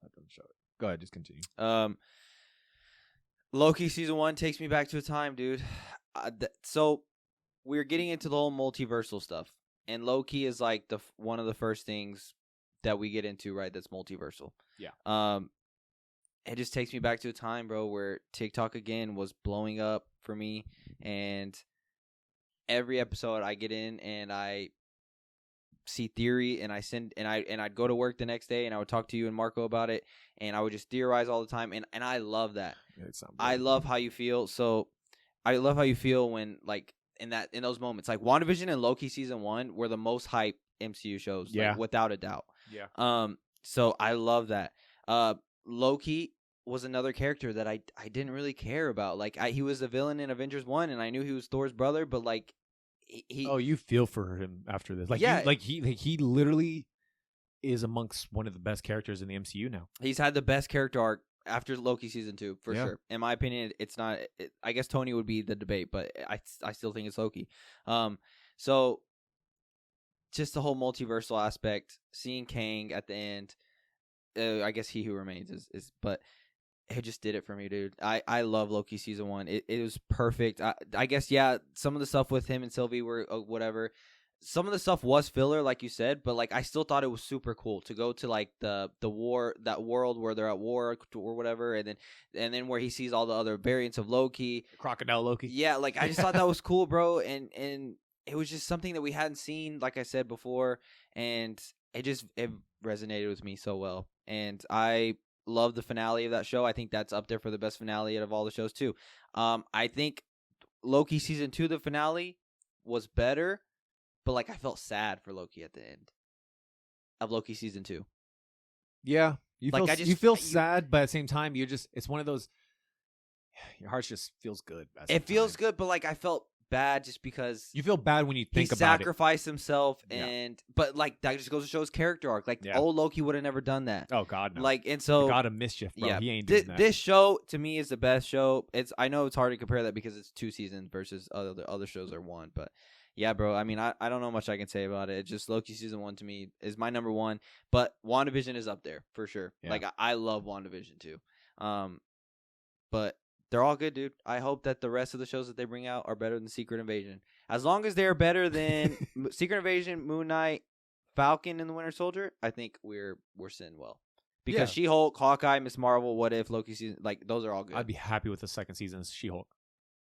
Speaker 2: That doesn't show it. Go ahead, just continue.
Speaker 1: Loki season 1 takes me back to a time, dude. So we're getting into the whole multiversal stuff, and Loki is like one of the first things that we get into, right? That's multiversal.
Speaker 2: Yeah.
Speaker 1: It just takes me back to a time, bro, where TikTok again was blowing up for me, and every episode I get in and I see theory, and I'd go to work the next day and I would talk to you and Marco about it, and I would just theorize all the time, and I love that. I love how you feel. So I love how you feel when like in those moments, like WandaVision and Loki season 1 were the most hype MCU shows, like, without a doubt.
Speaker 2: Yeah.
Speaker 1: So I love that. Loki was another character that I didn't really care about. Like he was a villain in Avengers 1, and I knew he was Thor's brother, but like he.
Speaker 2: Oh, you feel for him after this? Like he literally is amongst one of the best characters in the MCU now.
Speaker 1: He's had the best character arc after Loki season 2 for sure. In my opinion, it's not. I guess Tony would be the debate, but I still think it's Loki. So just the whole multiversal aspect, seeing Kang at the end. I guess He Who Remains is, but it just did it for me, dude. I love Loki season 1. It was perfect. I guess some of the stuff with him and Sylvie were whatever. Some of the stuff was filler, like you said, but like I still thought it was super cool to go to like the war, that world where they're at war or whatever, and then where he sees all the other variants of Loki,
Speaker 2: Crocodile Loki.
Speaker 1: Yeah, like I just thought that was cool, bro, and it was just something that we hadn't seen, like I said before, and it resonated with me so well. And I love the finale of that show. I think that's up there for the best finale out of all the shows too. I think Loki season 2, the finale was better, but like I felt sad for Loki at the end of Loki season 2.
Speaker 2: Yeah, you feel sad, but at the same time, it's one of those. Your heart just feels good.
Speaker 1: It feels good, but like I felt bad just because
Speaker 2: you feel bad when you think about it.
Speaker 1: He sacrificed himself, but like that just goes to show his character arc. Like old Loki would have never done that.
Speaker 2: Oh God, no.
Speaker 1: Like, and so
Speaker 2: the God of Mischief, bro. He ain't doing that.
Speaker 1: This show to me is the best show. I know it's hard to compare that because it's 2 seasons versus other shows are 1, but yeah, bro. I mean, I don't know much I can say about it. It's just Loki season 1 to me is my number 1, but WandaVision is up there for sure. Yeah. Like I love WandaVision too. But they're all good, dude. I hope that the rest of the shows that they bring out are better than Secret Invasion. As long as they're better than Secret Invasion, Moon Knight, Falcon, and the Winter Soldier, I think we're sitting well. Because She-Hulk, Hawkeye, Ms. Marvel, What If, Loki season, like those are all good.
Speaker 2: I'd be happy with the second season's She-Hulk.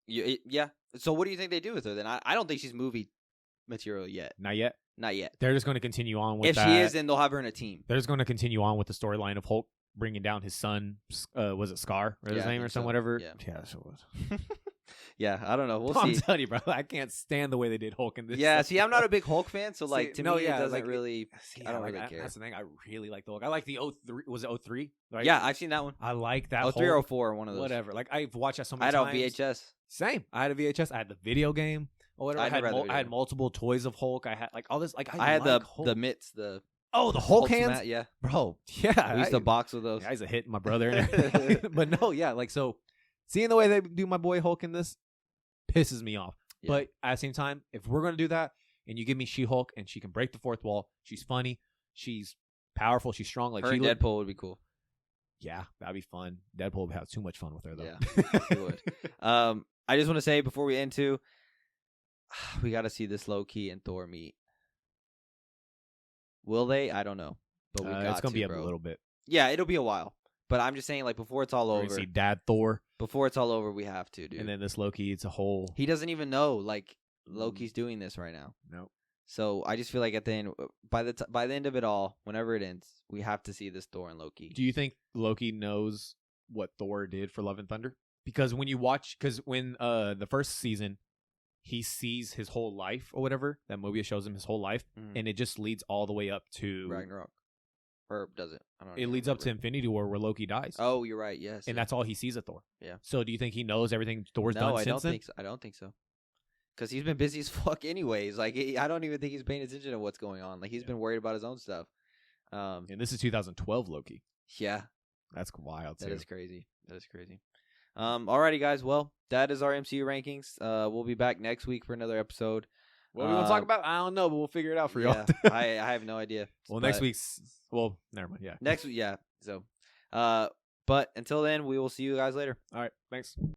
Speaker 1: Yeah. So what do you think they do with her then? I don't think she's movie material yet.
Speaker 2: Not yet.
Speaker 1: They're
Speaker 2: just going to continue on with
Speaker 1: that. If she is, then they'll have her in a team.
Speaker 2: They're just going to continue on with the storyline of Hulk bringing down his son. Was it Scar or his name or something? Whatever.
Speaker 1: Yeah.
Speaker 2: Yeah, so it was.
Speaker 1: Yeah, I don't know. We'll
Speaker 2: I'm
Speaker 1: see.
Speaker 2: telling you, bro. I can't stand the way they did Hulk in this.
Speaker 1: Yeah, see, I'm not a big Hulk fan, so like to me it doesn't
Speaker 2: like,
Speaker 1: really. I don't
Speaker 2: like,
Speaker 1: really care.
Speaker 2: That's the thing. I really like the Hulk. I like the 03. Was it 03? Right?
Speaker 1: Yeah, I've seen that one.
Speaker 2: I like that.
Speaker 1: 03 or 04, one of those.
Speaker 2: Whatever. Like I've watched that so
Speaker 1: I
Speaker 2: many
Speaker 1: had
Speaker 2: times.
Speaker 1: a VHS.
Speaker 2: Same. I had a VHS. I had the video game or whatever. I had multiple toys of Hulk. I had like all this. Like I had
Speaker 1: the
Speaker 2: Hulk.
Speaker 1: the mitts. The
Speaker 2: Hulk hands.
Speaker 1: Mat, yeah,
Speaker 2: bro. Yeah,
Speaker 1: I used to box with those.
Speaker 2: I used to hit my brother. But no, yeah, like so. Seeing the way they do my boy Hulk in this pisses me off. Yeah. But at the same time, if we're gonna do that, and you give me She-Hulk and she can break the fourth wall, she's funny, she's powerful, she's strong. Like
Speaker 1: her and Deadpool would be cool.
Speaker 2: Yeah, that'd be fun. Deadpool would have too much fun with her though.
Speaker 1: Yeah, he would. I just want to say before we end too, we got to see this Loki and Thor meet. Will they? I don't know, but we got
Speaker 2: it's gonna be
Speaker 1: a
Speaker 2: little bit.
Speaker 1: Yeah, it'll be a while. But I'm just saying, like, before it's all over.
Speaker 2: See Dad Thor.
Speaker 1: Before it's all over, we have to, dude.
Speaker 2: And then this Loki, it's a whole.
Speaker 1: He doesn't even know, like, Loki's doing this right now.
Speaker 2: Nope.
Speaker 1: So I just feel like at the end, by the end of it all, whenever it ends, we have to see this Thor and Loki.
Speaker 2: Do you think Loki knows what Thor did for Love and Thunder? Because when the first season, he sees his whole life or whatever, that movie shows him his whole life, and it just leads all the way up to
Speaker 1: Ragnarok. Or does it? I don't know.
Speaker 2: It leads up to Infinity War where Loki dies.
Speaker 1: Oh, you're right. Yes.
Speaker 2: And that's all he sees of Thor.
Speaker 1: Yeah.
Speaker 2: So do you think he knows everything Thor's done since then?
Speaker 1: I don't think so. Because he's been busy as fuck anyways. Like, I don't even think he's paying attention to what's going on. Like, he's been worried about his own stuff.
Speaker 2: And this is 2012 Loki.
Speaker 1: Yeah.
Speaker 2: That's wild, too.
Speaker 1: That is crazy. Alrighty, guys. Well, that is our MCU rankings. We'll be back next week for another episode.
Speaker 2: What we want to talk about? I don't know, but we'll figure it out for y'all.
Speaker 1: I have no idea.
Speaker 2: Well, next week's... Well, never mind. Yeah.
Speaker 1: Next week, yeah. So, but until then, we will see you guys later.
Speaker 2: All right. Thanks.